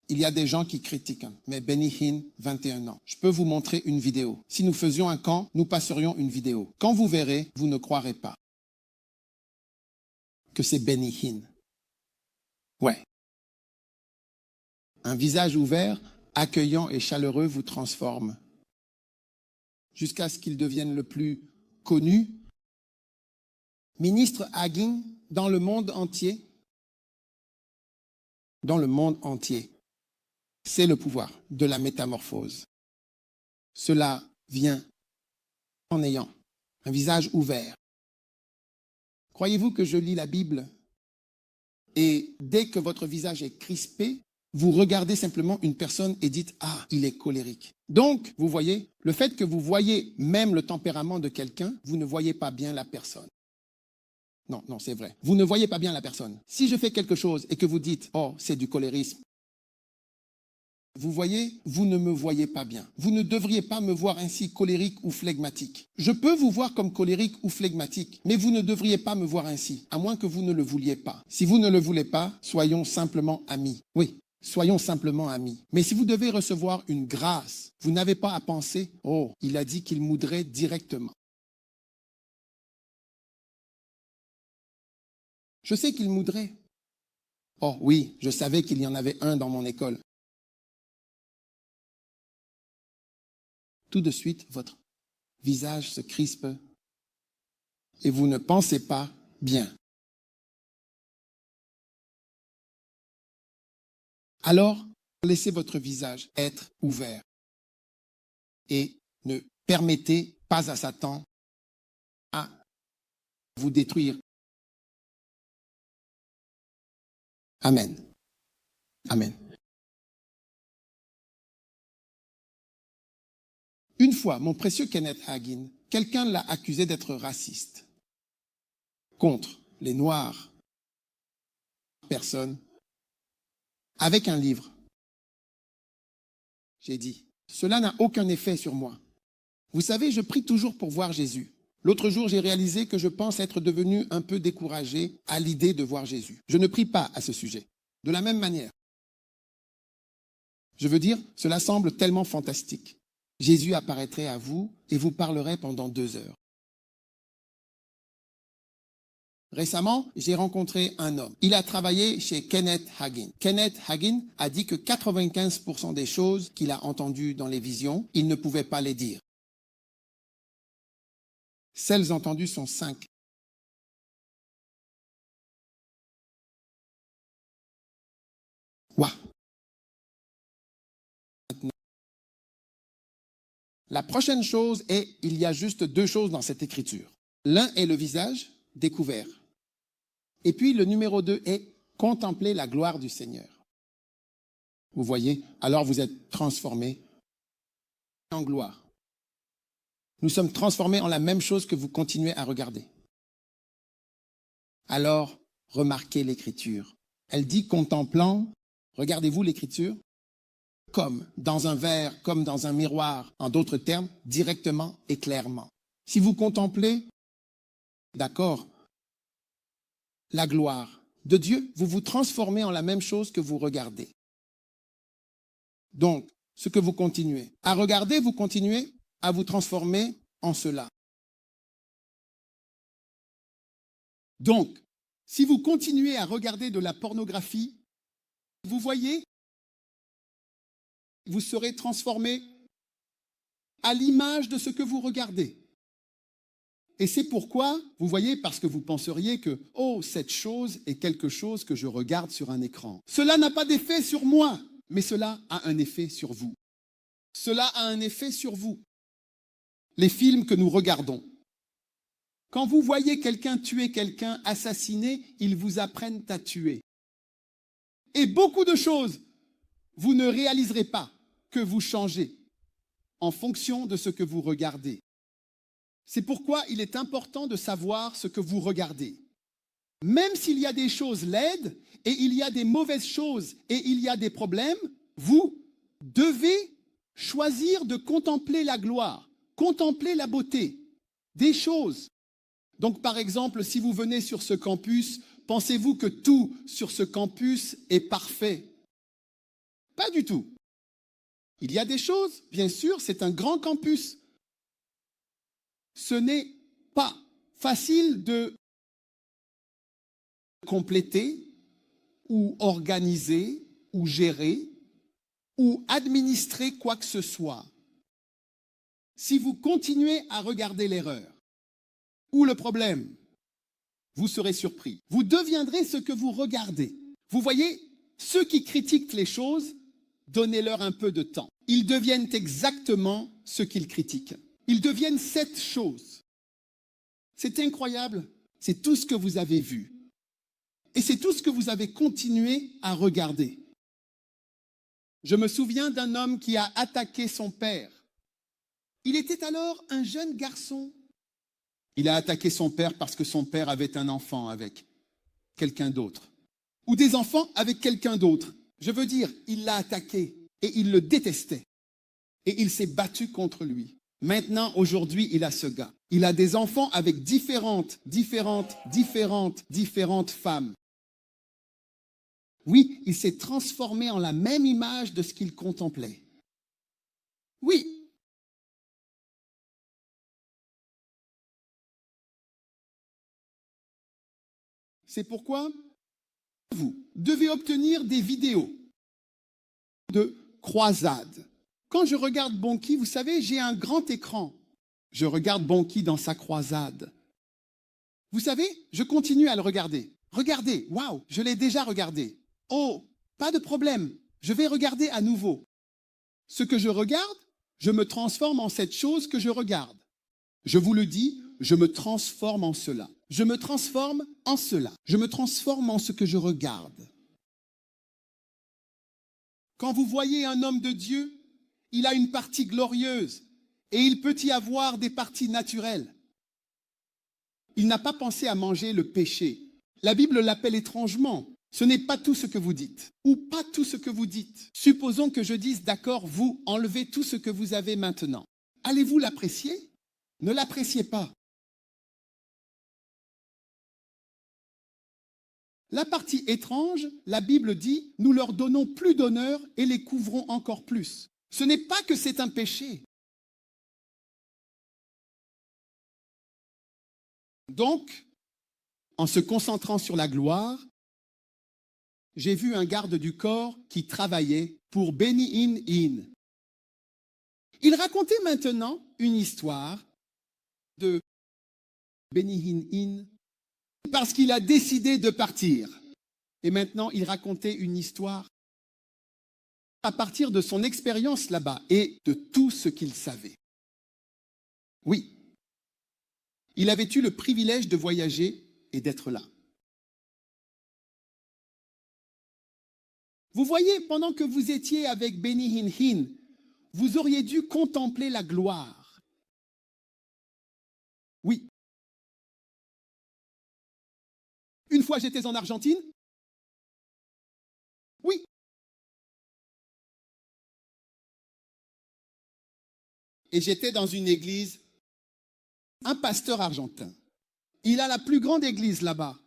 Il y a des gens qui critiquent, mais Benny Hinn, 21 ans. Je peux vous montrer une vidéo. Si nous faisions un camp, nous passerions une vidéo. Quand vous verrez, vous ne croirez pas que c'est Benny Hinn. Ouais. Un visage ouvert, accueillant et chaleureux vous transforme jusqu'à ce qu'il devienne le plus connu. Ministre Hagin dans le monde entier. Dans le monde entier. C'est le pouvoir de la métamorphose. Cela vient en ayant un visage ouvert. Croyez-vous que je lis la Bible et dès que votre visage est crispé, vous regardez simplement une personne et dites « Ah, il est colérique ». Donc, vous voyez, le fait que vous voyez même le tempérament de quelqu'un, vous ne voyez pas bien la personne. Non, non, c'est vrai. Vous ne voyez pas bien la personne. Si je fais quelque chose et que vous dites « Oh, c'est du colérisme », vous voyez, vous ne me voyez pas bien. Vous ne devriez pas me voir ainsi colérique ou flegmatique. Je peux vous voir comme colérique ou flegmatique, mais vous ne devriez pas me voir ainsi, à moins que vous ne le vouliez pas. Si vous ne le voulez pas, soyons simplement amis. Oui, soyons simplement amis. Mais si vous devez recevoir une grâce, vous n'avez pas à penser « Oh, il a dit qu'il moudrait directement ». Je sais qu'il moudrait. Oh oui, je savais qu'il y en avait un dans mon école. Tout de suite, votre visage se crispe et vous ne pensez pas bien. Alors, laissez votre visage être ouvert et ne permettez pas à Satan, à vous détruire. Amen. Amen. Une fois, mon précieux Kenneth Hagin, quelqu'un l'a accusé d'être raciste contre les Noirs, personne, avec un livre. J'ai dit, cela n'a aucun effet sur moi. Vous savez, je prie toujours pour voir Jésus. L'autre jour, j'ai réalisé que je pense être devenu un peu découragé à l'idée de voir Jésus. Je ne prie pas à ce sujet. De la même manière, je veux dire, cela semble tellement fantastique. Jésus apparaîtrait à vous et vous parlerait pendant 2 heures. Récemment, j'ai rencontré un homme. Il a travaillé chez Kenneth Hagin. Kenneth Hagin a dit que 95% des choses qu'il a entendues dans les visions, il ne pouvait pas les dire. Celles entendues sont 5. Waouh! La prochaine chose est, il y a juste 2 choses dans cette écriture. L'un est le visage découvert. Et puis le numéro 2 est contempler la gloire du Seigneur. Vous voyez, alors vous êtes transformés en gloire. Nous sommes transformés en la même chose que vous continuez à regarder. Alors, remarquez l'écriture. Elle dit contemplant, regardez-vous l'écriture, comme dans un verre, comme dans un miroir, en d'autres termes, directement et clairement. Si vous contemplez, d'accord, la gloire de Dieu, vous vous transformez en la même chose que vous regardez. Donc, ce que vous continuez à regarder, vous continuez à vous transformer en cela. Donc, si vous continuez à regarder de la pornographie, vous voyez, vous serez transformé à l'image de ce que vous regardez. Et c'est pourquoi, vous voyez, parce que vous penseriez que, oh, cette chose est quelque chose que je regarde sur un écran. Cela n'a pas d'effet sur moi, mais cela a un effet sur vous. Cela a un effet sur vous. Les films que nous regardons. Quand vous voyez quelqu'un tuer quelqu'un, assassiner, ils vous apprennent à tuer. Et beaucoup de choses, vous ne réaliserez pas que vous changez en fonction de ce que vous regardez. C'est pourquoi il est important de savoir ce que vous regardez. Même s'il y a des choses laides et il y a des mauvaises choses et il y a des problèmes, vous devez choisir de contempler la gloire, contempler la beauté des choses. Donc par exemple, si vous venez sur ce campus, pensez-vous que tout sur ce campus est parfait? Pas du tout. Il y a des choses, bien sûr, c'est un grand campus. Ce n'est pas facile de compléter ou organiser ou gérer ou administrer quoi que ce soit. Si vous continuez à regarder l'erreur ou le problème, vous serez surpris. Vous deviendrez ce que vous regardez. Vous voyez, ceux qui critiquent les choses, donnez-leur un peu de temps. Ils deviennent exactement ce qu'ils critiquent. Ils deviennent cette chose. C'est incroyable. C'est tout ce que vous avez vu. Et c'est tout ce que vous avez continué à regarder. Je me souviens d'un homme qui a attaqué son père. Il était alors un jeune garçon. Il a attaqué son père parce que son père avait un enfant avec quelqu'un d'autre. Ou des enfants avec quelqu'un d'autre. Je veux dire, il l'a attaqué et il le détestait. Et il s'est battu contre lui. Maintenant, aujourd'hui, il a ce gars. Il a des enfants avec différentes femmes. Oui, il s'est transformé en la même image de ce qu'il contemplait. Oui. C'est pourquoi vous devez obtenir des vidéos de croisade. Quand je regarde Bonki, vous savez, j'ai un grand écran. Je regarde Bonki dans sa croisade. Vous savez, je continue à le regarder. Regardez, waouh, je l'ai déjà regardé. Oh, pas de problème, je vais regarder à nouveau. Ce que je regarde, je me transforme en cette chose que je regarde. Je vous le dis, je me transforme en cela. Je me transforme en cela. Je me transforme en ce que je regarde. Quand vous voyez un homme de Dieu, il a une partie glorieuse et il peut y avoir des parties naturelles. Il n'a pas pensé à manger le péché. La Bible l'appelle étrangement. Ce n'est pas tout ce que vous dites, ou pas tout ce que vous dites. Supposons que je dise, d'accord, vous enlevez tout ce que vous avez maintenant. Allez-vous l'apprécier? Ne l'appréciez pas. La partie étrange, la Bible dit, nous leur donnons plus d'honneur et les couvrons encore plus. Ce n'est pas que c'est un péché. Donc, en se concentrant sur la gloire, j'ai vu un garde du corps qui travaillait pour Benny Hinn. Il racontait maintenant une histoire de Benny Hinn parce qu'il a décidé de partir. Et maintenant, il racontait une histoire à partir de son expérience là-bas et de tout ce qu'il savait. Oui, il avait eu le privilège de voyager et d'être là. Vous voyez, pendant que vous étiez avec Benny Hinn, vous auriez dû contempler la gloire. Oui. Une fois, j'étais en Argentine. Oui. Et j'étais dans une église, un pasteur argentin. Il a la plus grande église là-bas,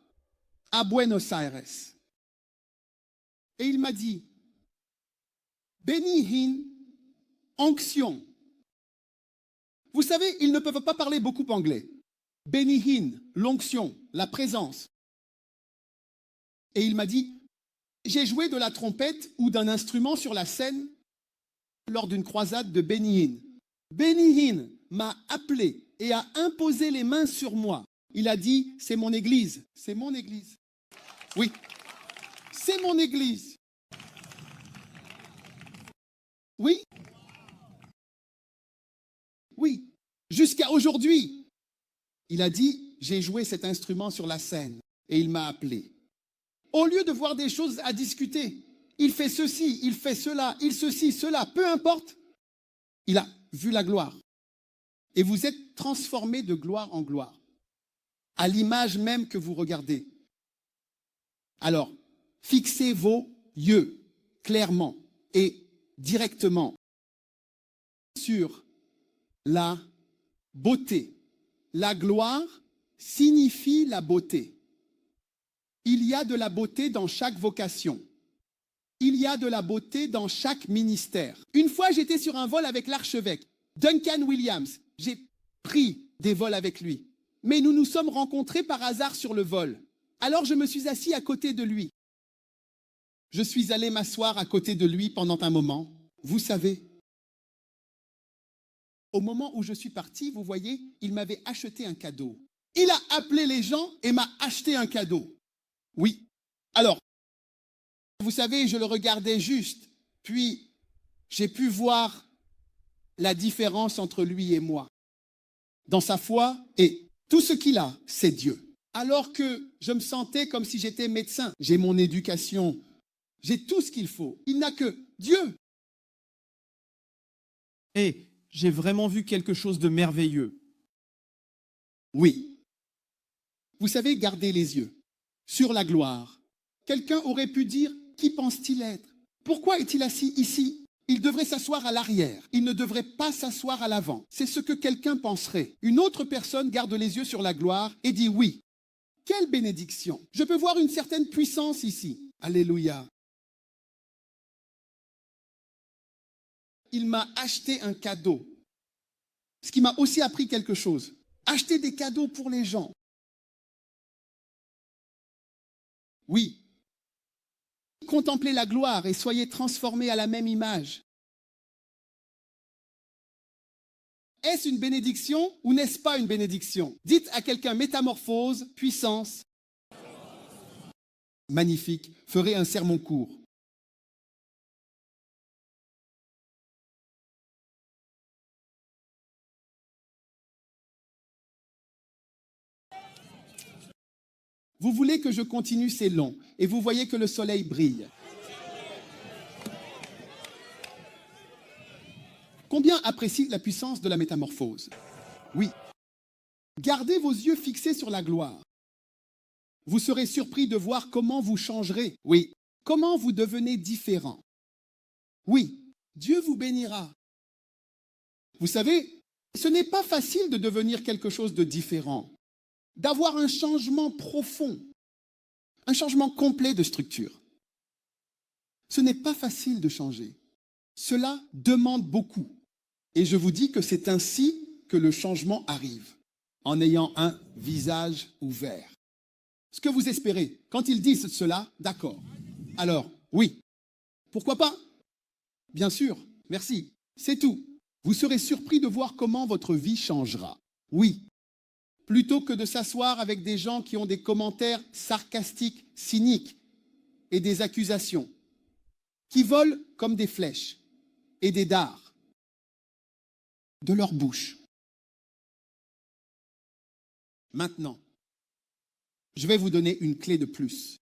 à Buenos Aires. Et il m'a dit, Benny Hinn, onction. Vous savez, ils ne peuvent pas parler beaucoup anglais. Benny Hinn, l'onction, la présence. Et il m'a dit, j'ai joué de la trompette ou d'un instrument sur la scène lors d'une croisade de Benny Hinn. Benny Hinn m'a appelé et a imposé les mains sur moi. Il a dit, c'est mon église. C'est mon église. Oui, c'est mon église. Oui. Oui. Jusqu'à aujourd'hui, il a dit, j'ai joué cet instrument sur la scène et il m'a appelé. Au lieu de voir des choses à discuter, il fait ceci, il fait cela, il ceci, cela, peu importe. Il a vu la gloire. Et vous êtes transformé de gloire en gloire, à l'image même que vous regardez. Alors, fixez vos yeux clairement et directement sur la beauté. La gloire signifie la beauté. Il y a de la beauté dans chaque vocation. Il y a de la beauté dans chaque ministère. Une fois, j'étais sur un vol avec l'archevêque, Duncan Williams. J'ai pris des vols avec lui. Mais nous nous sommes rencontrés par hasard sur le vol. Alors je me suis assis à côté de lui. Je suis allé m'asseoir à côté de lui pendant un moment. Vous savez, au moment où je suis parti, vous voyez, il m'avait acheté un cadeau. Il a appelé les gens et m'a acheté un cadeau. Oui. Alors, vous savez, je le regardais juste, puis j'ai pu voir la différence entre lui et moi. Dans sa foi, et tout ce qu'il a, c'est Dieu. Alors que je me sentais comme si j'étais médecin. J'ai mon éducation, j'ai tout ce qu'il faut. Il n'a que Dieu. Et j'ai vraiment vu quelque chose de merveilleux. Oui. Vous savez, gardez les yeux sur la gloire. Quelqu'un aurait pu dire, qui pense-t-il être? Pourquoi est-il assis ici? Il devrait s'asseoir à l'arrière. Il ne devrait pas s'asseoir à l'avant. C'est ce que quelqu'un penserait. Une autre personne garde les yeux sur la gloire et dit oui. Quelle bénédiction! Je peux voir une certaine puissance ici. Alléluia. Il m'a acheté un cadeau. Ce qui m'a aussi appris quelque chose. Acheter des cadeaux pour les gens. Oui. Contemplez la gloire et soyez transformés à la même image. Est-ce une bénédiction ou n'est-ce pas une bénédiction? Dites à quelqu'un métamorphose, puissance. Magnifique. Ferez un sermon court. Vous voulez que je continue, c'est long. Et vous voyez que le soleil brille. Combien apprécient la puissance de la métamorphose? Oui. Gardez vos yeux fixés sur la gloire. Vous serez surpris de voir comment vous changerez. Oui. Comment vous devenez différent. Oui. Dieu vous bénira. Vous savez, ce n'est pas facile de devenir quelque chose de différent, d'avoir un changement profond, un changement complet de structure. Ce n'est pas facile de changer. Cela demande beaucoup. Et je vous dis que c'est ainsi que le changement arrive, en ayant un visage ouvert. Ce que vous espérez, quand ils disent cela, d'accord. Alors, oui. Pourquoi pas? Bien sûr, merci. C'est tout. Vous serez surpris de voir comment votre vie changera. Oui. Plutôt que de s'asseoir avec des gens qui ont des commentaires sarcastiques, cyniques et des accusations, qui volent comme des flèches et des dards de leur bouche. Maintenant, je vais vous donner une clé de plus.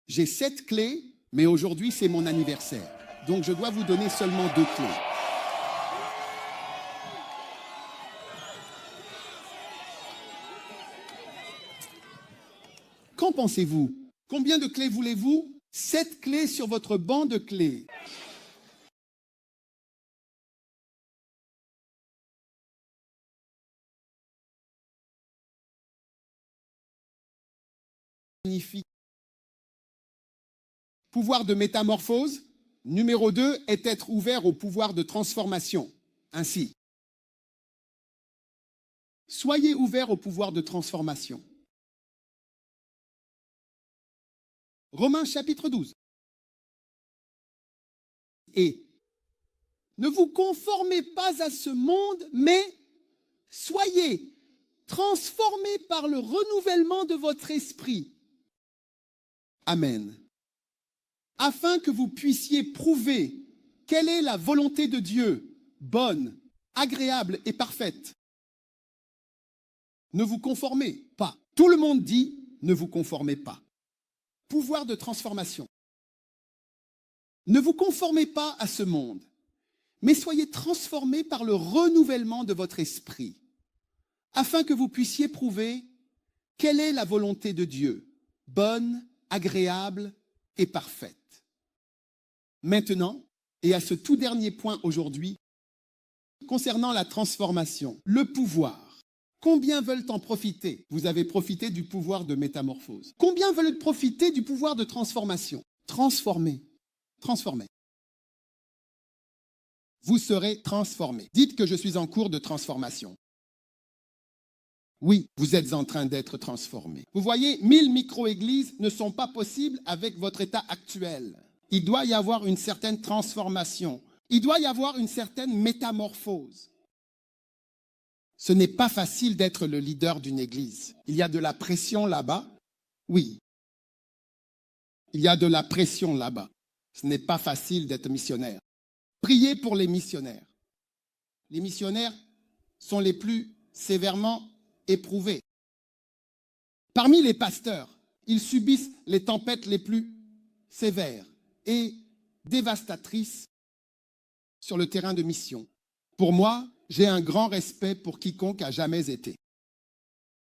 J'ai 7 clés, mais aujourd'hui c'est mon anniversaire. Donc je dois vous donner seulement 2 clés. Qu'en pensez-vous? Combien de clés voulez-vous? 7 clés sur votre banc de clés. Magnifique. Pouvoir de métamorphose. Numéro 2 est être ouvert au pouvoir de transformation. Ainsi, soyez ouverts au pouvoir de transformation. Romains chapitre 12. Et ne vous conformez pas à ce monde, mais soyez transformés par le renouvellement de votre esprit. Amen. Afin que vous puissiez prouver quelle est la volonté de Dieu, bonne, agréable et parfaite. Ne vous conformez pas. Tout le monde dit ne vous conformez pas. Pouvoir de transformation. Ne vous conformez pas à ce monde, mais soyez transformés par le renouvellement de votre esprit, afin que vous puissiez prouver quelle est la volonté de Dieu, bonne, agréable et parfaite. Maintenant, et à ce tout dernier point aujourd'hui, concernant la transformation, le pouvoir. Combien veulent en profiter? Vous avez profité du pouvoir de métamorphose. Combien veulent profiter du pouvoir de transformation? Transformer. Transformer. Vous serez transformés. Dites que je suis en cours de transformation. Oui, vous êtes en train d'être transformés. Vous voyez, 1000 micro-églises ne sont pas possibles avec votre état actuel. Il doit y avoir une certaine transformation. Il doit y avoir une certaine métamorphose. Ce n'est pas facile d'être le leader d'une église. Il y a de la pression là-bas. Oui. Il y a de la pression là-bas. Ce n'est pas facile d'être missionnaire. Priez pour les missionnaires. Les missionnaires sont les plus sévèrement éprouvés. Parmi les pasteurs, ils subissent les tempêtes les plus sévères et dévastatrices sur le terrain de mission. Pour moi, j'ai un grand respect pour quiconque a jamais été.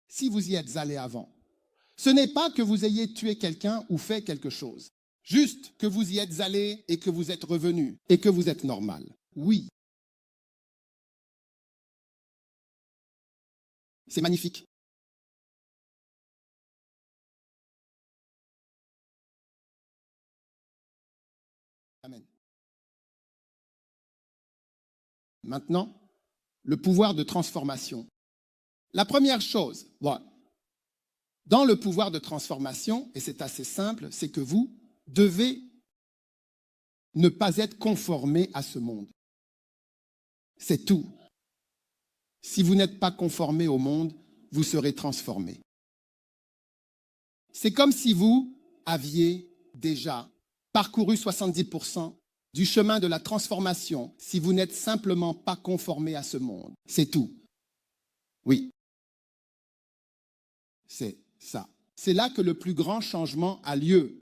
Si vous y êtes allé avant, ce n'est pas que vous ayez tué quelqu'un ou fait quelque chose. Juste que vous y êtes allé et que vous êtes revenu et que vous êtes normal. Oui. C'est magnifique. Amen. Maintenant, le pouvoir de transformation. La première chose, dans le pouvoir de transformation, et c'est assez simple, c'est que vous devez ne pas être conformé à ce monde. C'est tout. Si vous n'êtes pas conformé au monde, vous serez transformé. C'est comme si vous aviez déjà parcouru 70% du chemin de la transformation si vous n'êtes simplement pas conformé à ce monde. C'est tout. Oui. C'est ça. C'est là que le plus grand changement a lieu.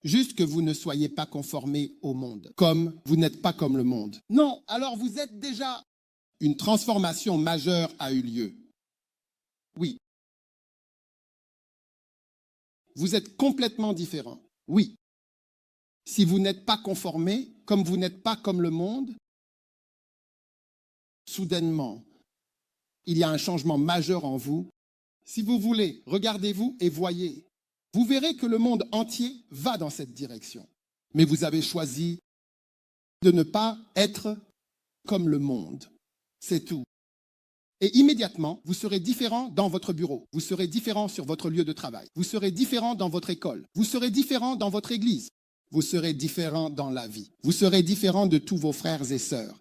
Juste que vous ne soyez pas conformés au monde, comme vous n'êtes pas comme le monde. Non, alors vous êtes déjà... Une transformation majeure a eu lieu. Oui. Vous êtes complètement différent. Oui. Si vous n'êtes pas conformés, comme vous n'êtes pas comme le monde, soudainement, il y a un changement majeur en vous. Si vous voulez, regardez-vous et voyez. Vous verrez que le monde entier va dans cette direction. Mais vous avez choisi de ne pas être comme le monde. C'est tout. Et immédiatement, vous serez différent dans votre bureau. Vous serez différent sur votre lieu de travail. Vous serez différent dans votre école. Vous serez différent dans votre église. Vous serez différent dans la vie. Vous serez différent de tous vos frères et sœurs.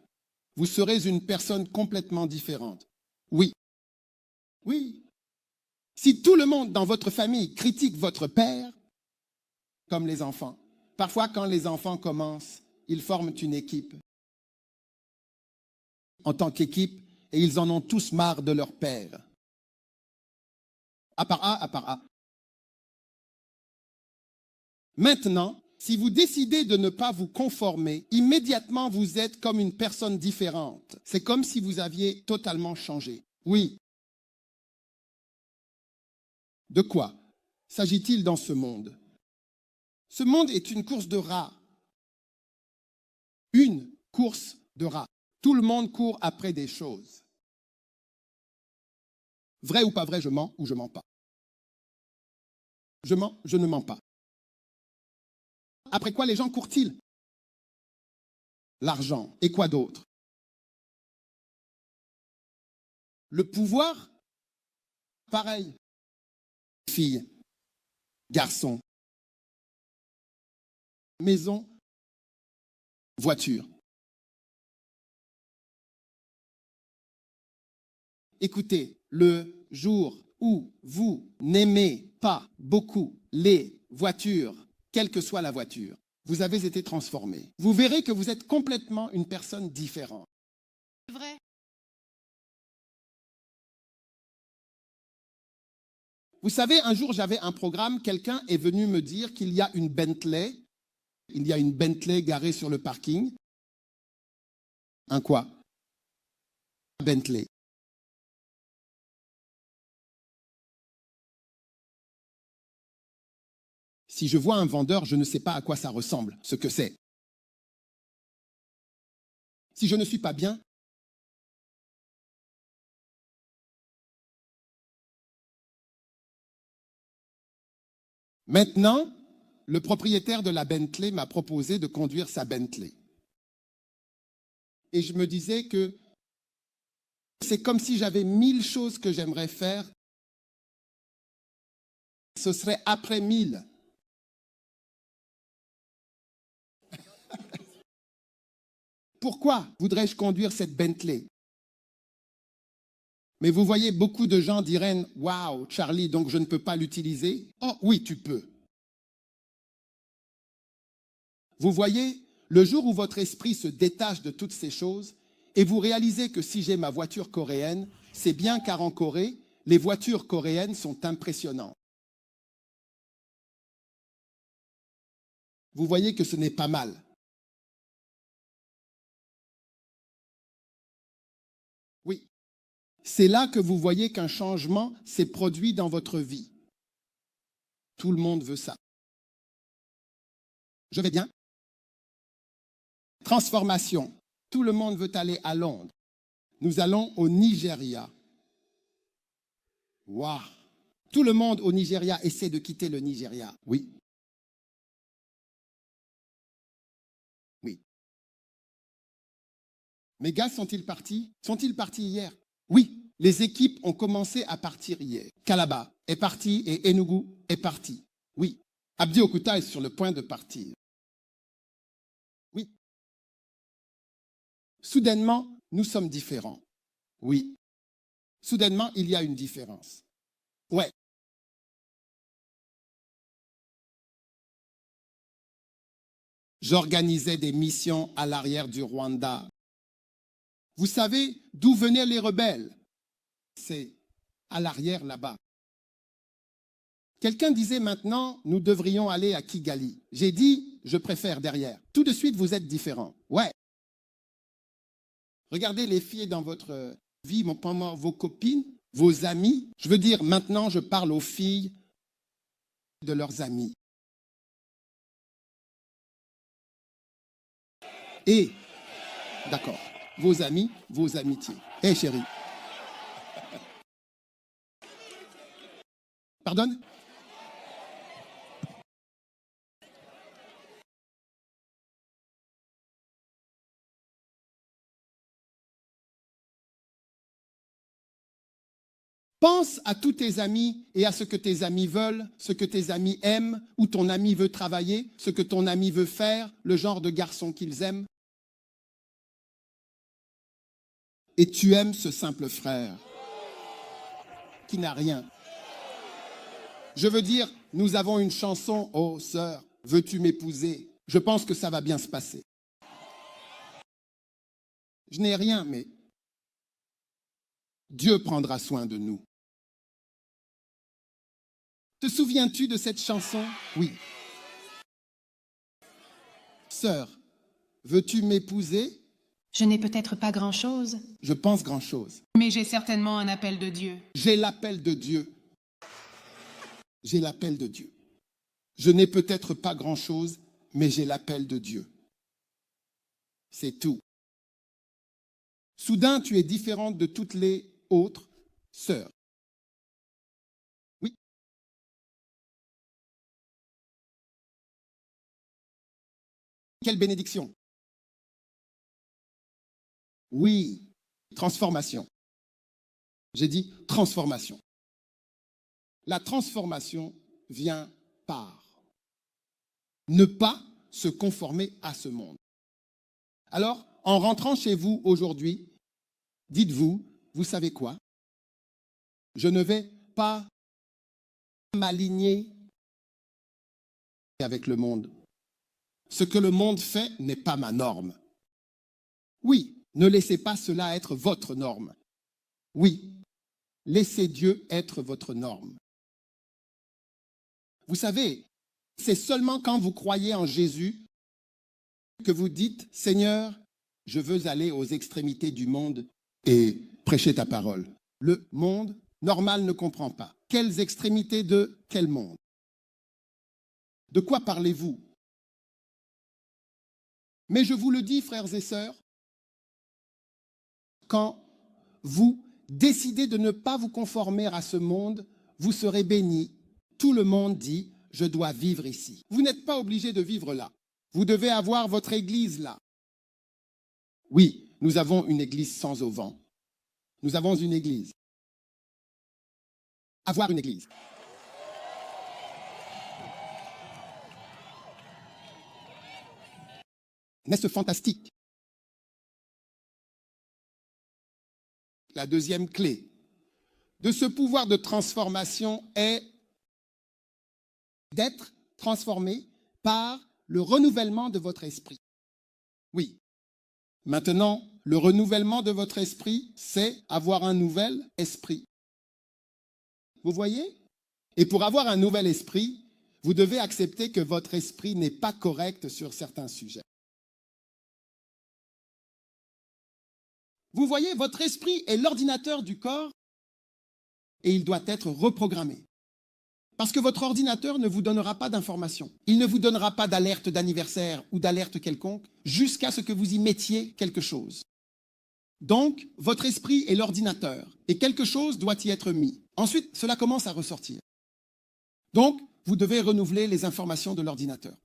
Vous serez une personne complètement différente. Oui. Oui. Si tout le monde dans votre famille critique votre père, comme les enfants, parfois quand les enfants commencent, ils forment une équipe. En tant qu'équipe, et ils en ont tous marre de leur père. À part A. Maintenant, si vous décidez de ne pas vous conformer, immédiatement vous êtes comme une personne différente. C'est comme si vous aviez totalement changé. Oui. De quoi s'agit-il dans ce monde? Ce monde est une course de rats. Une course de rats. Tout le monde court après des choses. Vrai ou pas vrai, je mens ou je mens pas. Je mens, je ne mens pas. Après quoi les gens courent-ils? L'argent. Et quoi d'autre? Le pouvoir? Pareil. Filles, garçons, maison, voiture. Écoutez, le jour où vous n'aimez pas beaucoup les voitures, quelle que soit la voiture, vous avez été transformé. Vous verrez que vous êtes complètement une personne différente. Vrai. Vous savez, un jour, j'avais un programme, quelqu'un est venu me dire qu'il y a une Bentley. Il y a une Bentley garée sur le parking. Un quoi? Bentley. Si je vois un vendeur, je ne sais pas à quoi ça ressemble, ce que c'est. Si je ne suis pas bien, maintenant, le propriétaire de la Bentley m'a proposé de conduire sa Bentley. Et je me disais que c'est comme si j'avais 1000 choses que j'aimerais faire. Ce serait après 1000. Pourquoi voudrais-je conduire cette Bentley? Mais vous voyez, beaucoup de gens diraient « Waouh, Charlie, donc je ne peux pas l'utiliser ?» Oh oui, tu peux. Vous voyez, le jour où votre esprit se détache de toutes ces choses et vous réalisez que si j'ai ma voiture coréenne, c'est bien car en Corée, les voitures coréennes sont impressionnantes. Vous voyez que ce n'est pas mal. Oui. C'est là que vous voyez qu'un changement s'est produit dans votre vie. Tout le monde veut ça. Je vais bien? Transformation. Tout le monde veut aller à Londres. Nous allons au Nigeria. Waouh! Tout le monde au Nigeria essaie de quitter le Nigeria. Oui. Oui. Mes gars sont-ils partis? Sont-ils partis hier? Oui. Les équipes ont commencé à partir hier. Calabar est parti et Enugu est parti. Oui. Abdi Okuta est sur le point de partir. Oui. Soudainement, nous sommes différents. Oui. Soudainement, il y a une différence. Ouais. J'organisais des missions à l'arrière du Rwanda. Vous savez d'où venaient les rebelles? C'est à l'arrière là-bas. Quelqu'un disait maintenant, nous devrions aller à Kigali. J'ai dit, je préfère derrière. Tout de suite, vous êtes différents. Ouais. Regardez les filles dans votre vie, pendant vos copines, vos amis. Je veux dire, maintenant, je parle aux filles de leurs amis. Et, d'accord, vos amis, vos amitiés. Hé, chérie. Pardonne? Pense à tous tes amis et à ce que tes amis veulent, ce que tes amis aiment, où ton ami veut travailler, ce que ton ami veut faire, le genre de garçon qu'ils aiment. Et tu aimes ce simple frère qui n'a rien. Je veux dire, nous avons une chanson, oh sœur, veux-tu m'épouser? Je pense que ça va bien se passer. Je n'ai rien, mais Dieu prendra soin de nous. Te souviens-tu de cette chanson? Oui. Sœur, veux-tu m'épouser? Je n'ai peut-être pas grand-chose, Je pense grand-chose. mais j'ai certainement un appel de Dieu. J'ai l'appel de Dieu. J'ai l'appel de Dieu. Je n'ai peut-être pas grand-chose, mais j'ai l'appel de Dieu. C'est tout. Soudain, tu es différente de toutes les autres sœurs. Oui. Quelle bénédiction. Oui, transformation. J'ai dit transformation. La transformation vient par ne pas se conformer à ce monde. Alors, en rentrant chez vous aujourd'hui, dites-vous, vous savez quoi? Je ne vais pas m'aligner avec le monde. Ce que le monde fait n'est pas ma norme. Oui, ne laissez pas cela être votre norme. Oui, laissez Dieu être votre norme. Vous savez, c'est seulement quand vous croyez en Jésus que vous dites, Seigneur, je veux aller aux extrémités du monde et prêcher ta parole. Le monde normal ne comprend pas. Quelles extrémités de quel monde? De quoi parlez-vous? Mais je vous le dis, frères et sœurs, quand vous décidez de ne pas vous conformer à ce monde, vous serez bénis. Tout le monde dit, je dois vivre ici. Vous n'êtes pas obligé de vivre là. Vous devez avoir votre église là. Oui, nous avons une église sans auvent. Nous avons une église. Avoir une église. N'est-ce fantastique? La deuxième clé de ce pouvoir de transformation est d'être transformé par le renouvellement de votre esprit. Oui. Maintenant, le renouvellement de votre esprit, c'est avoir un nouvel esprit. Vous voyez? Et pour avoir un nouvel esprit, vous devez accepter que votre esprit n'est pas correct sur certains sujets. Vous voyez, votre esprit est l'ordinateur du corps et il doit être reprogrammé. Parce que votre ordinateur ne vous donnera pas d'informations. Il ne vous donnera pas d'alerte d'anniversaire ou d'alerte quelconque jusqu'à ce que vous y mettiez quelque chose. Donc, votre esprit est l'ordinateur et quelque chose doit y être mis. Ensuite, cela commence à ressortir. Donc, vous devez renouveler les informations de l'ordinateur.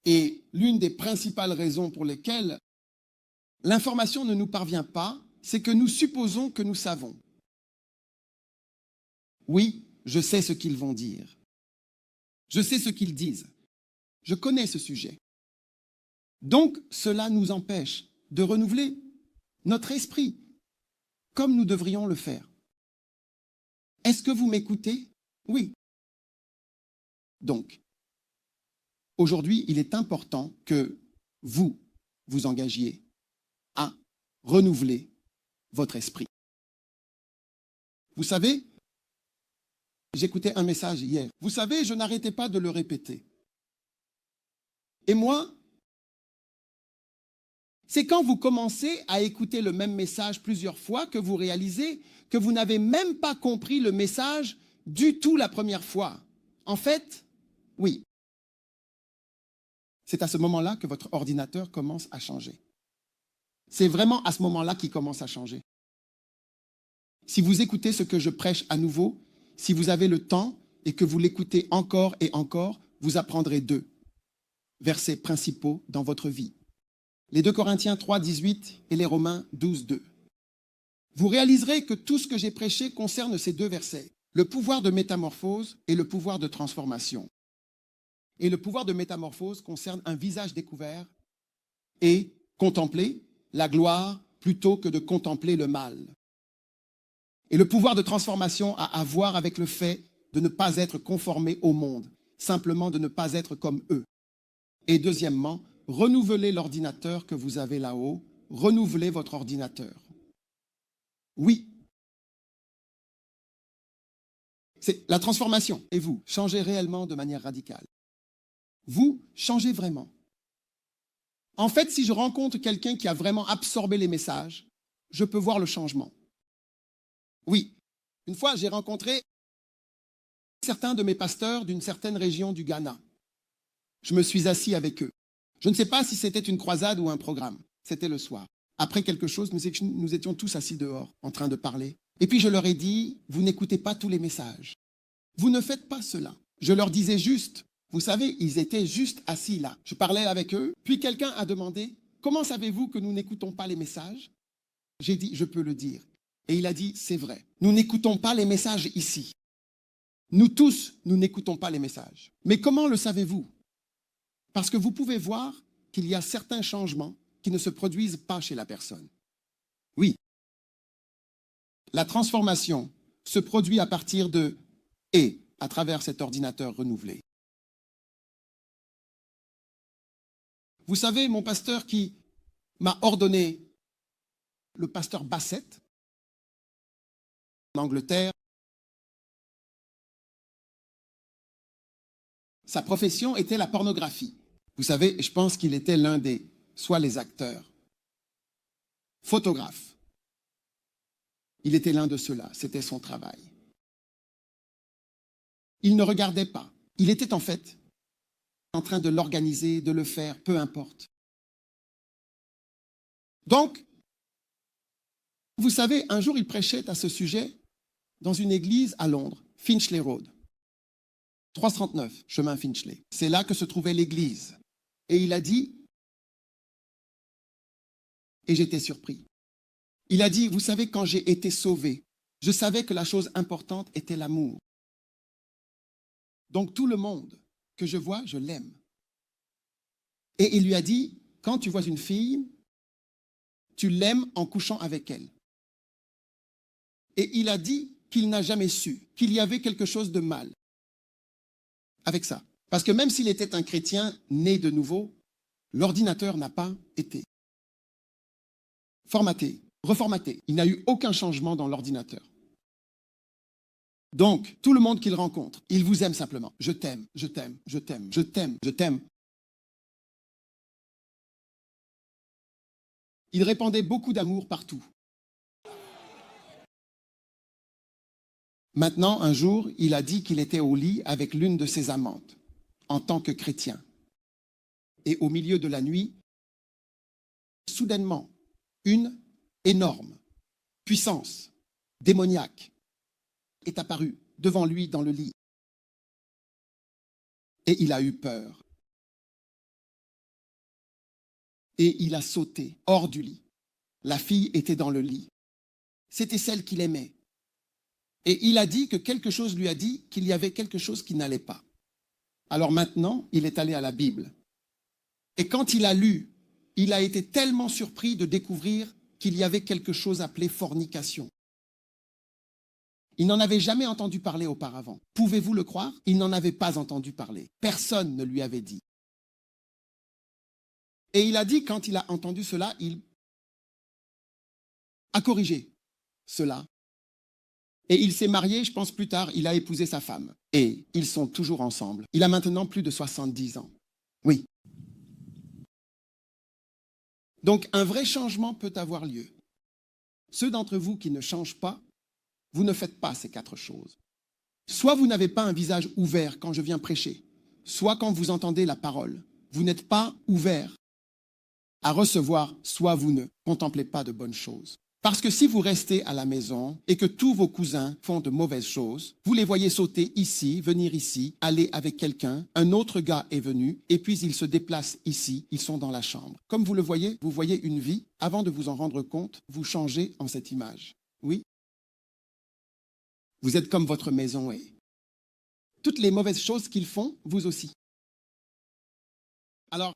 Et l'une des principales raisons pour lesquelles l'information ne nous parvient pas, c'est que nous supposons que nous savons. Oui, je sais ce qu'ils vont dire. Je sais ce qu'ils disent. Je connais ce sujet. Donc, cela nous empêche de renouveler notre esprit comme nous devrions le faire. Est-ce que vous m'écoutez? Oui. Donc, aujourd'hui, il est important que vous vous engagiez à renouveler votre esprit. Vous savez, J'écoutais un message hier. Vous savez, je n'arrêtais pas de le répéter. Et moi, c'est quand vous commencez à écouter le même message plusieurs fois que vous réalisez que vous n'avez même pas compris le message du tout la première fois. En fait, oui. C'est à ce moment-là que votre ordinateur commence à changer. C'est vraiment à ce moment-là qu'il commence à changer. Si vous écoutez ce que je prêche à nouveau, si vous avez le temps et que vous l'écoutez encore et encore, vous apprendrez 2 versets principaux dans votre vie. Les 2 Corinthiens 3, 18 et les Romains 12, 2. Vous réaliserez que tout ce que j'ai prêché concerne ces 2 versets, le pouvoir de métamorphose et le pouvoir de transformation. Et le pouvoir de métamorphose concerne un visage découvert et contempler la gloire plutôt que de contempler le mal. Et le pouvoir de transformation a à voir avec le fait de ne pas être conformé au monde, simplement de ne pas être comme eux. Et deuxièmement, renouvelez l'ordinateur que vous avez là-haut, renouvelez votre ordinateur. Oui. C'est la transformation. Et vous, changez réellement de manière radicale. Vous, changez vraiment. En fait, si je rencontre quelqu'un qui a vraiment absorbé les messages, je peux voir le changement. Oui. Une fois, j'ai rencontré certains de mes pasteurs d'une certaine région du Ghana. Je me suis assis avec eux. Je ne sais pas si c'était une croisade ou un programme. C'était le soir. Après quelque chose, nous étions tous assis dehors, en train de parler. Et puis je leur ai dit, vous n'écoutez pas tous les messages. Vous ne faites pas cela. Je leur disais juste, vous savez, ils étaient juste assis là. Je parlais avec eux. Puis quelqu'un a demandé, comment savez-vous que nous n'écoutons pas les messages? J'ai dit, je peux le dire. Et il a dit, c'est vrai. Nous n'écoutons pas les messages ici. Nous tous, nous n'écoutons pas les messages. Mais comment le savez-vous? Parce que vous pouvez voir qu'il y a certains changements qui ne se produisent pas chez la personne. Oui. La transformation se produit à partir de « et » à travers cet ordinateur renouvelé. Vous savez, mon pasteur qui m'a ordonné, le pasteur Bassett, en Angleterre, sa profession était la pornographie. Vous savez, je pense qu'il était l'un des, soit les acteurs, photographes. Il était l'un de ceux-là, c'était son travail. Il ne regardait pas. Il était en fait en train de l'organiser, de le faire, peu importe. Donc, vous savez, un jour il prêchait à ce sujet dans une église à Londres, Finchley Road. 339, chemin Finchley. C'est là que se trouvait l'église. Et il a dit, et j'étais surpris, il a dit, vous savez, quand j'ai été sauvé, je savais que la chose importante était l'amour. Donc tout le monde que je vois, je l'aime. Et il lui a dit, quand tu vois une fille, tu l'aimes en couchant avec elle. Et il a dit qu'il n'a jamais su qu'il y avait quelque chose de mal avec ça. Parce que même s'il était un chrétien né de nouveau, l'ordinateur n'a pas été formaté, reformaté. Il n'a eu aucun changement dans l'ordinateur. Donc, tout le monde qu'il rencontre, il vous aime simplement. Je t'aime, je t'aime, je t'aime, je t'aime, je t'aime. Il répandait beaucoup d'amour partout. Maintenant, un jour, il a dit qu'il était au lit avec l'une de ses amantes, en tant que chrétien. Et au milieu de la nuit, soudainement, une énorme puissance démoniaque est apparue devant lui dans le lit. Et il a eu peur. Et il a sauté hors du lit. La fille était dans le lit. C'était celle qu'il aimait. Et il a dit que quelque chose lui a dit qu'il y avait quelque chose qui n'allait pas. Alors maintenant, il est allé à la Bible. Et quand il a lu, il a été tellement surpris de découvrir qu'il y avait quelque chose appelé fornication. Il n'en avait jamais entendu parler auparavant. Pouvez-vous le croire? Il n'en avait pas entendu parler. Personne ne lui avait dit. Et il a dit, quand il a entendu cela, il a corrigé cela. Et il s'est marié, je pense plus tard, il a épousé sa femme. Et ils sont toujours ensemble. Il a maintenant plus de 70 ans. Oui. Donc un vrai changement peut avoir lieu. Ceux d'entre vous qui ne changent pas, vous ne faites pas ces 4 choses. Soit vous n'avez pas un visage ouvert quand je viens prêcher, soit quand vous entendez la parole, vous n'êtes pas ouvert à recevoir, soit vous ne contemplez pas de bonnes choses. Parce que si vous restez à la maison et que tous vos cousins font de mauvaises choses, vous les voyez sauter ici, venir ici, aller avec quelqu'un, un autre gars est venu, et puis ils se déplacent ici, ils sont dans la chambre. Comme vous le voyez, vous voyez une vie, avant de vous en rendre compte, vous changez en cette image. Oui? Vous êtes comme votre maison est. Toutes les mauvaises choses qu'ils font, vous aussi. Alors,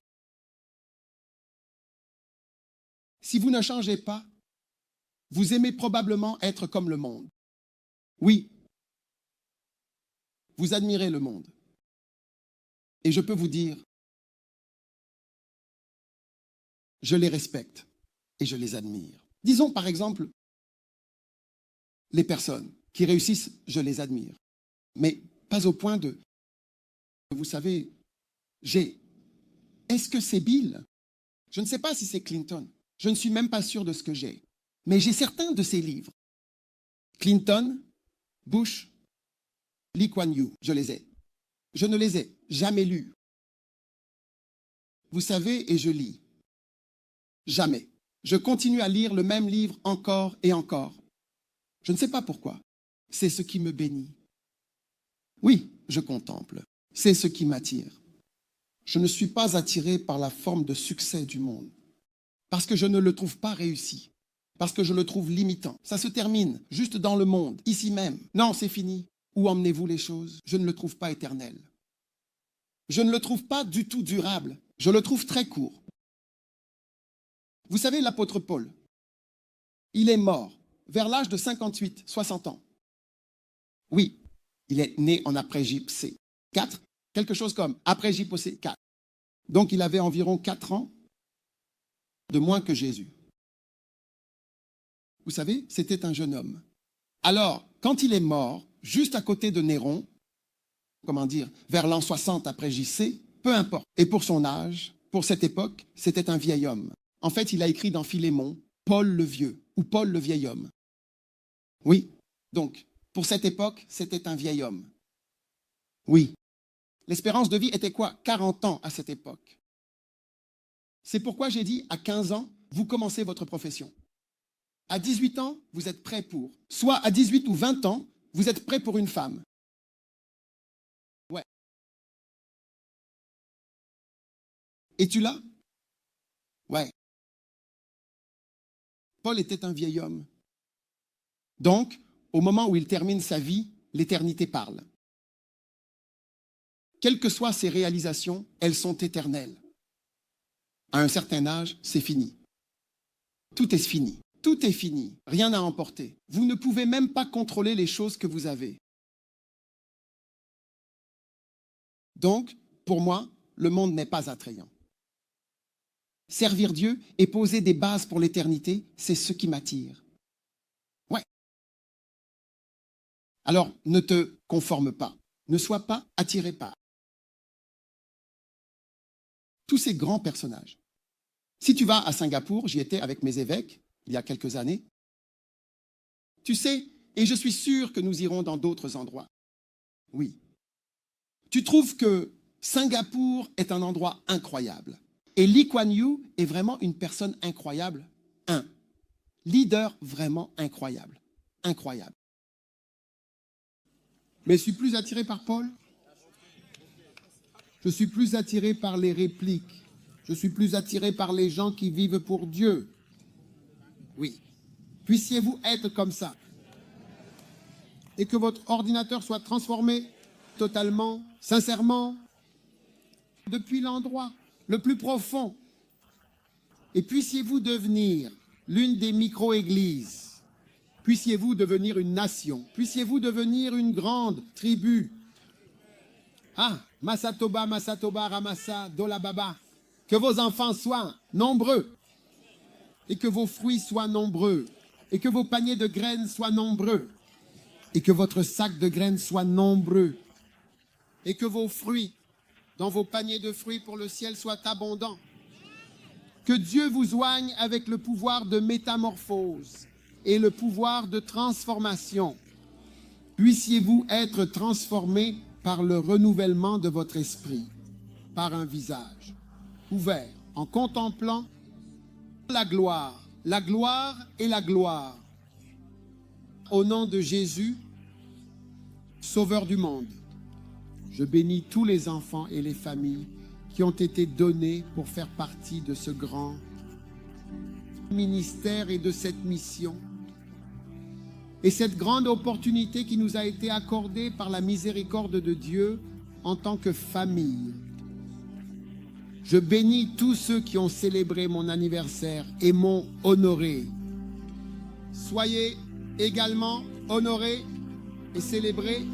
si vous ne changez pas, vous aimez probablement être comme le monde. Oui, vous admirez le monde. Et je peux vous dire, je les respecte et je les admire. Disons par exemple, les personnes qui réussissent, je les admire. Mais pas au point de, vous savez, est-ce que c'est Bill? Je ne sais pas si c'est Clinton. Je ne suis même pas sûr de ce que j'ai. Mais j'ai certains de ces livres. Clinton, Bush, Lee Kuan Yew, je les ai. Je ne les ai jamais lus. Vous savez, et je lis. Jamais. Je continue à lire le même livre encore et encore. Je ne sais pas pourquoi. C'est ce qui me bénit. Oui, je contemple. C'est ce qui m'attire. Je ne suis pas attiré par la forme de succès du monde. Parce que je ne le trouve pas réussi. Parce que je le trouve limitant. Ça se termine juste dans le monde, ici même. Non, c'est fini. Où emmenez-vous les choses? Je ne le trouve pas éternel. Je ne le trouve pas du tout durable. Je le trouve très court. Vous savez, l'apôtre Paul, il est mort vers l'âge de 58, 60 ans. Oui, il est né en après-gypsée 4, quelque chose comme après-gypsée 4. Donc il avait environ 4 ans de moins que Jésus. Vous savez, c'était un jeune homme. Alors, quand il est mort, juste à côté de Néron, comment dire, vers l'an 60 après JC, peu importe. Et pour son âge, pour cette époque, c'était un vieil homme. En fait, il a écrit dans Philémon, Paul le vieux, ou Paul le vieil homme. Oui, donc, pour cette époque, c'était un vieil homme. Oui. L'espérance de vie était quoi? 40 ans à cette époque. C'est pourquoi j'ai dit, à 15 ans, vous commencez votre profession. À 18 ans, vous êtes prêt pour. Soit à 18 ou 20 ans, vous êtes prêt pour une femme. Ouais. Es-tu là? Ouais. Paul était un vieil homme. Donc, au moment où il termine sa vie, l'éternité parle. Quelles que soient ses réalisations, elles sont éternelles. À un certain âge, c'est fini. Tout est fini. Tout est fini. Rien à emporter. Vous ne pouvez même pas contrôler les choses que vous avez. Donc, pour moi, le monde n'est pas attrayant. Servir Dieu et poser des bases pour l'éternité, c'est ce qui m'attire. Ouais. Alors, ne te conforme pas. Ne sois pas attiré par tous ces grands personnages. Si tu vas à Singapour, j'y étais avec mes évêques il y a quelques années. Tu sais, et je suis sûr que nous irons dans d'autres endroits. Oui. Tu trouves que Singapour est un endroit incroyable. Et Lee Kuan Yew est vraiment une personne incroyable. Un leader vraiment incroyable. Incroyable. Mais je suis plus attiré par Paul. Je suis plus attiré par les répliques. Je suis plus attiré par les gens qui vivent pour Dieu. Oui. Puissiez-vous être comme ça. Et que votre ordinateur soit transformé totalement, sincèrement, depuis l'endroit le plus profond. Et puissiez-vous devenir l'une des micro-églises. Puissiez-vous devenir une nation. Puissiez-vous devenir une grande tribu. Ah, Masatoba, Ramassa, Dolababa. Que vos enfants soient nombreux. Et que vos fruits soient nombreux. Et que vos paniers de graines soient nombreux. et que votre sac de graines soit nombreux et que vos fruits dans vos paniers de fruits pour le ciel soient abondants. Que Dieu vous oigne avec le pouvoir de métamorphose et le pouvoir de transformation. Puissiez-vous être transformés par le renouvellement de votre esprit, par un visage ouvert, en contemplant la gloire et la gloire. Au nom de Jésus, Sauveur du monde, je bénis tous les enfants et les familles qui ont été donnés pour faire partie de ce grand ministère et de cette mission. Et cette grande opportunité qui nous a été accordée par la miséricorde de Dieu en tant que famille. Je bénis tous ceux qui ont célébré mon anniversaire et m'ont honoré. Soyez également honorés et célébrés,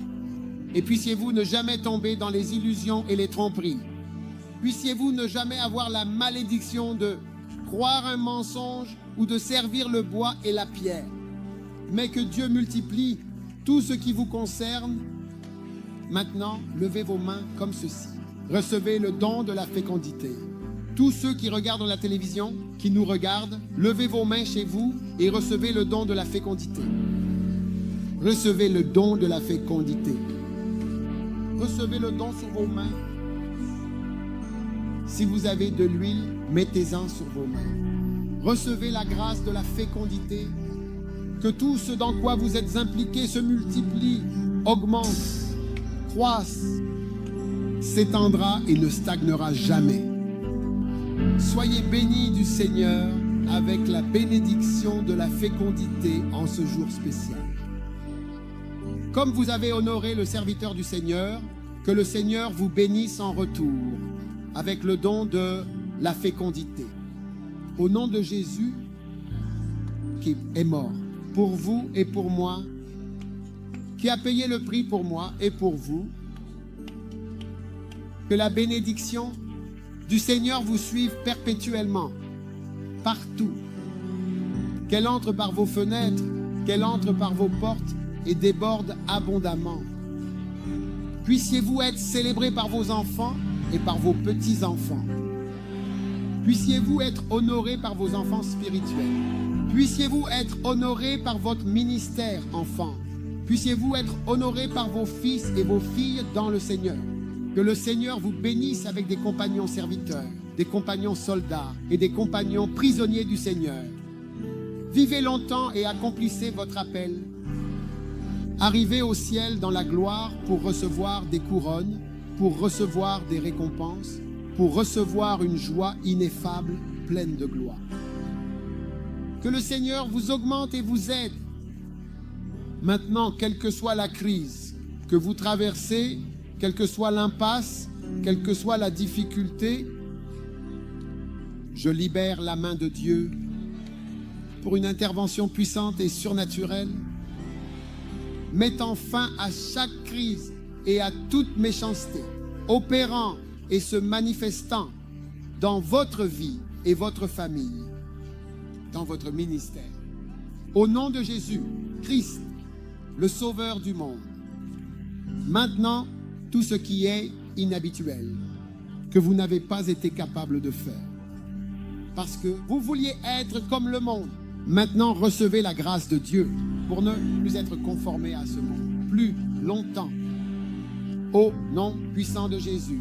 et puissiez-vous ne jamais tomber dans les illusions et les tromperies. Puissiez-vous ne jamais avoir la malédiction de croire un mensonge ou de servir le bois et la pierre. Mais que Dieu multiplie tout ce qui vous concerne. Maintenant, levez vos mains comme ceci. Recevez le don de la fécondité. Tous ceux qui regardent la télévision, qui nous regardent, levez vos mains chez vous et recevez le don de la fécondité. Recevez le don de la fécondité. Recevez le don sur vos mains. Si vous avez de l'huile, mettez-en sur vos mains. Recevez la grâce de la fécondité. Que tout ce dans quoi vous êtes impliqués se multiplie, augmente, croisse, s'étendra et ne stagnera jamais. Soyez bénis du Seigneur avec la bénédiction de la fécondité en ce jour spécial. Comme vous avez honoré le serviteur du Seigneur, que le Seigneur vous bénisse en retour avec le don de la fécondité. Au nom de Jésus qui est mort pour vous et pour moi, qui a payé le prix pour moi et pour vous, que la bénédiction du Seigneur vous suive perpétuellement, partout, qu'elle entre par vos fenêtres, qu'elle entre par vos portes et déborde abondamment. Puissiez-vous être célébrés par vos enfants et par vos petits-enfants. Puissiez-vous être honorés par vos enfants spirituels. Puissiez-vous être honorés par votre ministère, enfants. Puissiez-vous être honorés par vos fils et vos filles dans le Seigneur. Que le Seigneur vous bénisse avec des compagnons serviteurs, des compagnons soldats et des compagnons prisonniers du Seigneur. Vivez longtemps et accomplissez votre appel. Arrivez au ciel dans la gloire pour recevoir des couronnes, pour recevoir des récompenses, pour recevoir une joie ineffable, pleine de gloire. Que le Seigneur vous augmente et vous aide. Maintenant, quelle que soit la crise que vous traversez, quelle que soit l'impasse, quelle que soit la difficulté, je libère la main de Dieu pour une intervention puissante et surnaturelle, mettant fin à chaque crise et à toute méchanceté, opérant et se manifestant dans votre vie et votre famille, dans votre ministère. Au nom de Jésus, Christ, le Sauveur du monde. Maintenant, tout ce qui est inhabituel, que vous n'avez pas été capable de faire, parce que vous vouliez être comme le monde. Maintenant, recevez la grâce de Dieu pour ne plus être conformé à ce monde, plus longtemps. Au nom puissant de Jésus,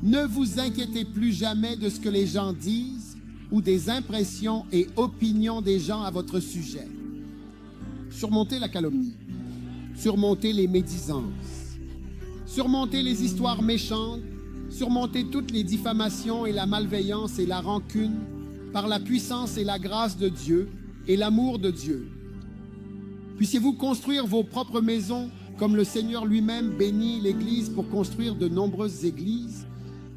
ne vous inquiétez plus jamais de ce que les gens disent ou des impressions et opinions des gens à votre sujet. Surmontez la calomnie, surmontez les médisances, surmontez les histoires méchantes, surmontez toutes les diffamations et la malveillance et la rancune par la puissance et la grâce de Dieu et l'amour de Dieu. Puissiez-vous construire vos propres maisons comme le Seigneur lui-même bénit l'Église pour construire de nombreuses églises.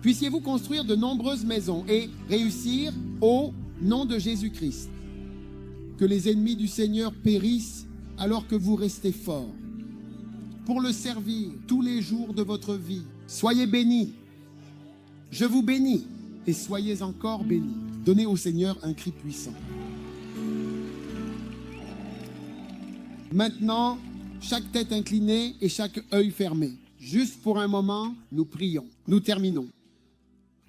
Puissiez-vous construire de nombreuses maisons et réussir au nom de Jésus-Christ. Que les ennemis du Seigneur périssent alors que vous restez forts pour le servir tous les jours de votre vie. Soyez bénis. Je vous bénis et soyez encore bénis. Donnez au Seigneur un cri puissant. Maintenant, chaque tête inclinée et chaque œil fermé. Juste pour un moment, nous prions. Nous terminons.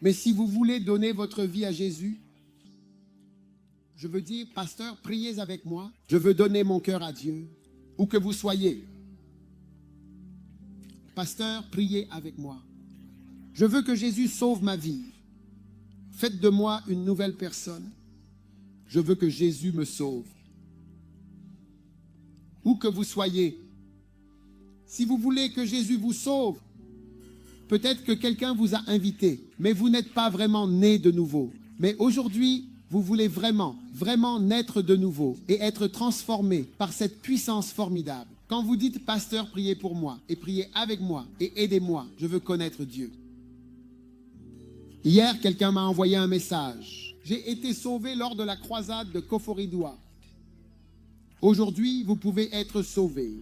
Mais si vous voulez donner votre vie à Jésus, je veux dire, pasteur, priez avec moi. Je veux donner mon cœur à Dieu, où que vous soyez. Pasteur, priez avec moi. Je veux que Jésus sauve ma vie. Faites de moi une nouvelle personne. Je veux que Jésus me sauve. Où que vous soyez, si vous voulez que Jésus vous sauve, peut-être que quelqu'un vous a invité, mais vous n'êtes pas vraiment né de nouveau. Mais aujourd'hui, vous voulez vraiment naître de nouveau et être transformé par cette puissance formidable. Quand vous dites, pasteur, priez pour moi et priez avec moi et aidez-moi, je veux connaître Dieu. Hier, quelqu'un m'a envoyé un message. J'ai été sauvé lors de la croisade de Koforidua. Aujourd'hui, vous pouvez être sauvé.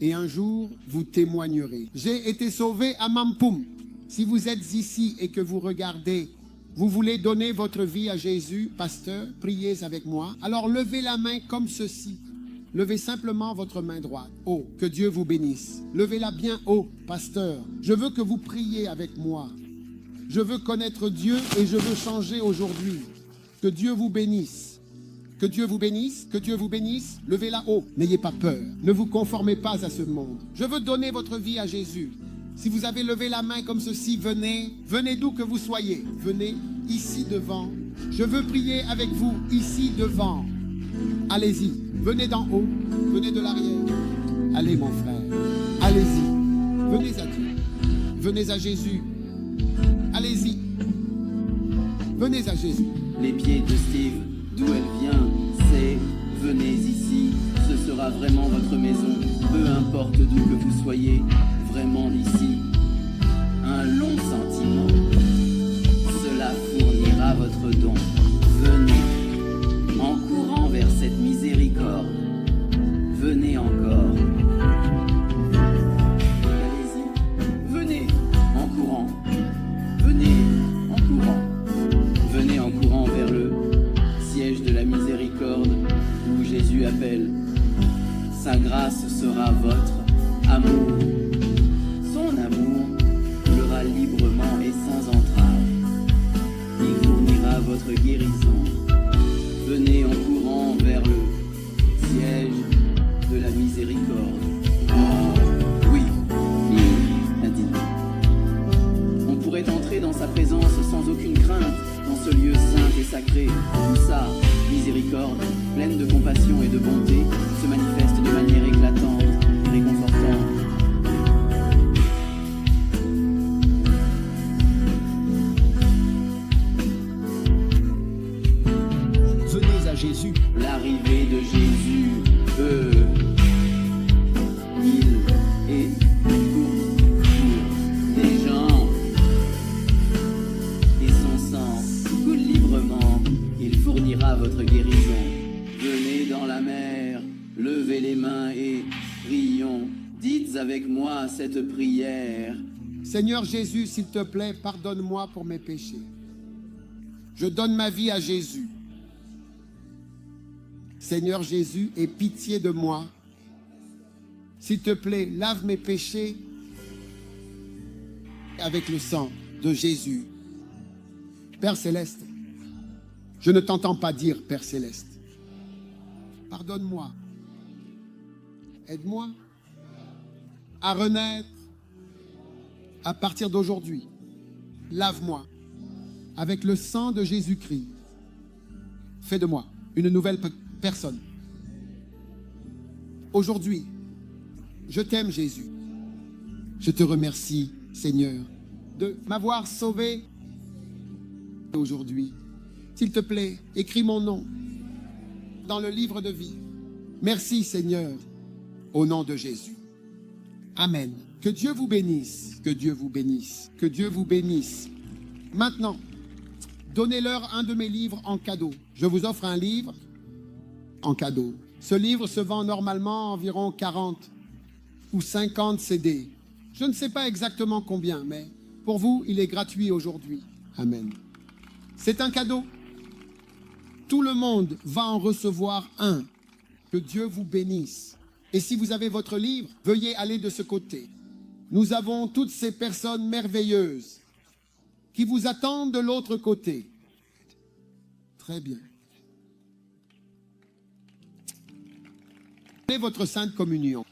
Et un jour, vous témoignerez. J'ai été sauvé à Mampoum. Si vous êtes ici et que vous regardez, vous voulez donner votre vie à Jésus, pasteur, priez avec moi. Alors levez la main comme ceci. Levez simplement votre main droite. Oh, que Dieu vous bénisse. Levez-la bien haut, pasteur. Je veux que vous priez avec moi. Je veux connaître Dieu et je veux changer aujourd'hui. Que Dieu vous bénisse. Que Dieu vous bénisse, que Dieu vous bénisse. Levez-la haut, n'ayez pas peur. Ne vous conformez pas à ce monde. Je veux donner votre vie à Jésus. Si vous avez levé la main comme ceci, venez d'où que vous soyez. Venez ici devant. Je veux prier avec vous ici devant. Allez-y, venez d'en haut, venez de l'arrière. Allez mon frère, allez-y. Venez à Dieu, venez à Jésus. Allez-y, venez à Jésus. Les pieds de Steve, d'où elle vient, c'est venez ici, ce sera vraiment votre maison, peu importe d'où que vous soyez, vraiment d'ici. Un long sentiment, cela fournira votre don. Venez, en courant vers cette miséricorde, venez encore. Allez-y, venez, en courant, venez, en courant. Venez en courant vers le siège de la miséricorde où Jésus appelle. Sa grâce sera votre amour. Son amour coulera librement et sans entrave. Il fournira votre guérison. Venez en courant vers le siège de la miséricorde. Oui, il a dit. On pourrait entrer dans sa présence sans aucune crainte, dans ce lieu saint et sacré, où sa miséricorde, pleine de compassion et de bonté, se manifeste de manière éclatante et réconfortante. Venez à Jésus. L'arrivée de Jésus, il est pour des gens. Et son sang coule librement, il fournira votre guérison. Venez dans la mer, levez les mains et prions. Dites avec moi cette prière. Seigneur Jésus, s'il te plaît, pardonne-moi pour mes péchés. Je donne ma vie à Jésus. Seigneur Jésus, aie pitié de moi. S'il te plaît, lave mes péchés avec le sang de Jésus. Père Céleste, je ne t'entends pas dire Père Céleste. Pardonne-moi. Aide-moi à renaître à partir d'aujourd'hui. Lave-moi avec le sang de Jésus-Christ. Fais de moi une nouvelle personne. Aujourd'hui, je t'aime Jésus. Je te remercie, Seigneur, de m'avoir sauvé aujourd'hui. S'il te plaît, écris mon nom dans le livre de vie. Merci, Seigneur, au nom de Jésus. Amen. Que Dieu vous bénisse, que Dieu vous bénisse, que Dieu vous bénisse. Maintenant, donnez-leur un de mes livres en cadeau. Je vous offre un livre en cadeau. Ce livre se vend normalement environ 40 ou 50 CD. Je ne sais pas exactement combien, mais pour vous, il est gratuit aujourd'hui. Amen. C'est un cadeau. Tout le monde va en recevoir un. Que Dieu vous bénisse. Et si vous avez votre livre, veuillez aller de ce côté. Nous avons toutes ces personnes merveilleuses qui vous attendent de l'autre côté. Très bien. Prenez votre Sainte Communion.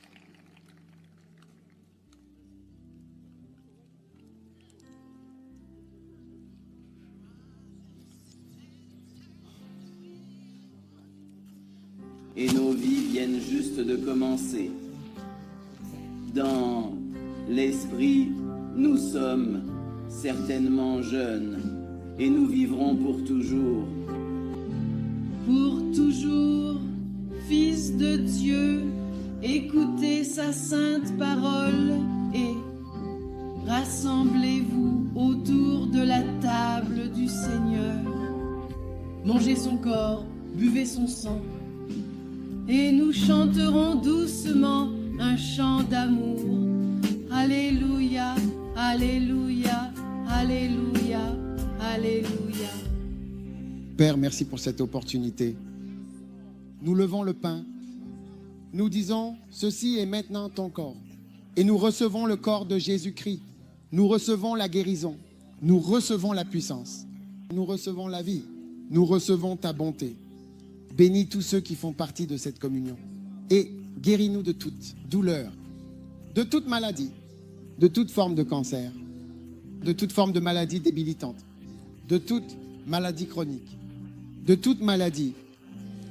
Et nos vies viennent juste de commencer. Dans l'esprit, nous sommes certainement jeunes et nous vivrons pour toujours. Pour toujours, Fils de Dieu, écoutez sa sainte parole et rassemblez-vous autour de la table du Seigneur. Mangez son corps, buvez son sang. Et nous chanterons doucement un chant d'amour. Alléluia, Alléluia, Alléluia, Alléluia. Père, merci pour cette opportunité. Nous levons le pain. Nous disons, ceci est maintenant ton corps. Et nous recevons le corps de Jésus-Christ. Nous recevons la guérison. Nous recevons la puissance. Nous recevons la vie. Nous recevons ta bonté. Bénis tous ceux qui font partie de cette communion. Et guéris-nous de toute douleur, de toute maladie, de toute forme de cancer, de toute forme de maladie débilitante, de toute maladie chronique, de toute maladie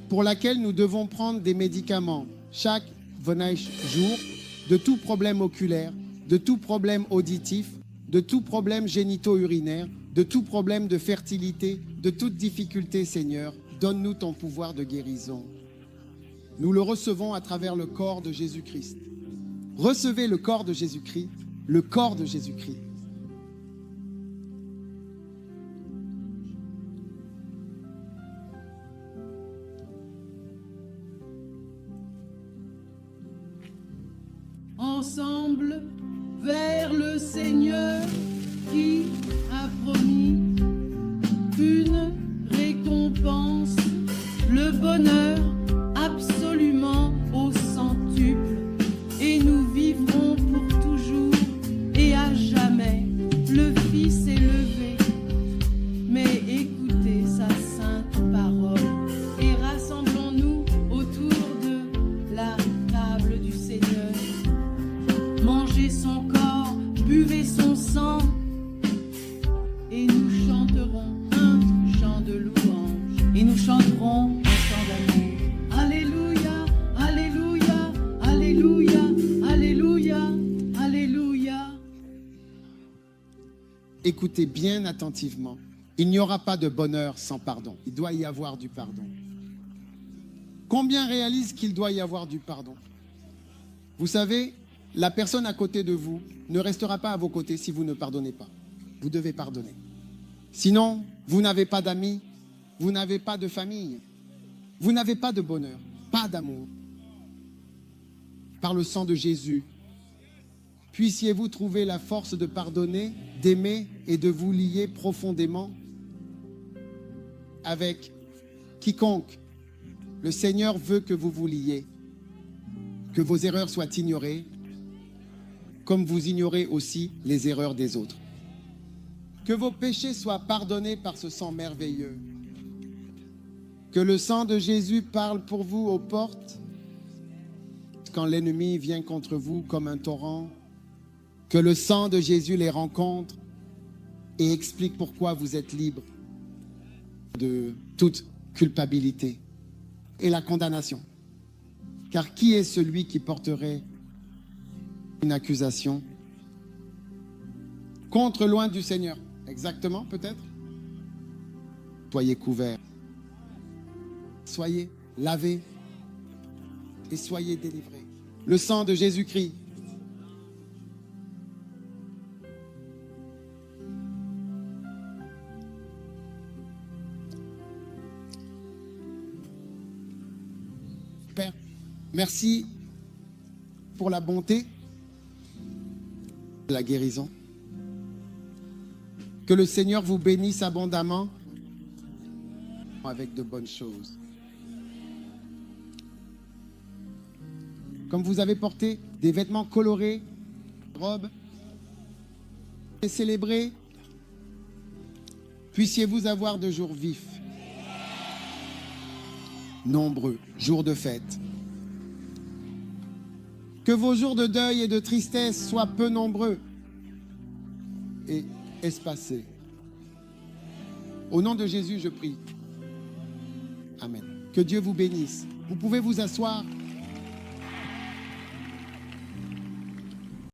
pour laquelle nous devons prendre des médicaments chaque jour, de tout problème oculaire, de tout problème auditif, de tout problème génito-urinaire, de tout problème de fertilité, de toute difficulté, Seigneur. Donne-nous ton pouvoir de guérison. Nous le recevons à travers le corps de Jésus-Christ. Recevez le corps de Jésus-Christ, le corps de Jésus-Christ. Ensemble, vers le Seigneur qui a promis une récompense, le bonheur absolument au centuple, et nous vivrons pour toujours et à jamais. Le Fils est levé, mais écoutez sa sainte parole et rassemblons-nous autour de la table du Seigneur. Mangez son corps, buvez son sang, et nous chanterons un chant de louange, et nous chanterons un chant d'amour. Alléluia, Alléluia, Alléluia, Alléluia, Alléluia. Écoutez bien attentivement. Il n'y aura pas de bonheur sans pardon. Il doit y avoir du pardon. Combien réalisent qu'il doit y avoir du pardon? Vous savez, la personne à côté de vous ne restera pas à vos côtés si vous ne pardonnez pas. Vous devez pardonner. Sinon, vous n'avez pas d'amis, vous n'avez pas de famille, vous n'avez pas de bonheur, pas d'amour. Par le sang de Jésus, puissiez-vous trouver la force de pardonner, d'aimer et de vous lier profondément avec quiconque. Le Seigneur veut que vous vous liez, que vos erreurs soient ignorées, comme vous ignorez aussi les erreurs des autres. Que vos péchés soient pardonnés par ce sang merveilleux. Que le sang de Jésus parle pour vous aux portes quand l'ennemi vient contre vous comme un torrent. Que le sang de Jésus les rencontre et explique pourquoi vous êtes libre de toute culpabilité et la condamnation. Car qui est celui qui porterait une accusation contre loin du Seigneur? Exactement, peut-être. Soyez couverts, soyez lavés et soyez délivrés. Le sang de Jésus-Christ. Père, merci pour la bonté, la guérison. Que le Seigneur vous bénisse abondamment avec de bonnes choses. comme vous avez porté des vêtements colorés, robes, et célébrés, puissiez-vous avoir de jours vifs, nombreux, jours de fête. Que vos jours de deuil et de tristesse soient peu nombreux et espacés. Au nom de Jésus, je prie. Amen. Que Dieu vous bénisse. Vous pouvez vous asseoir.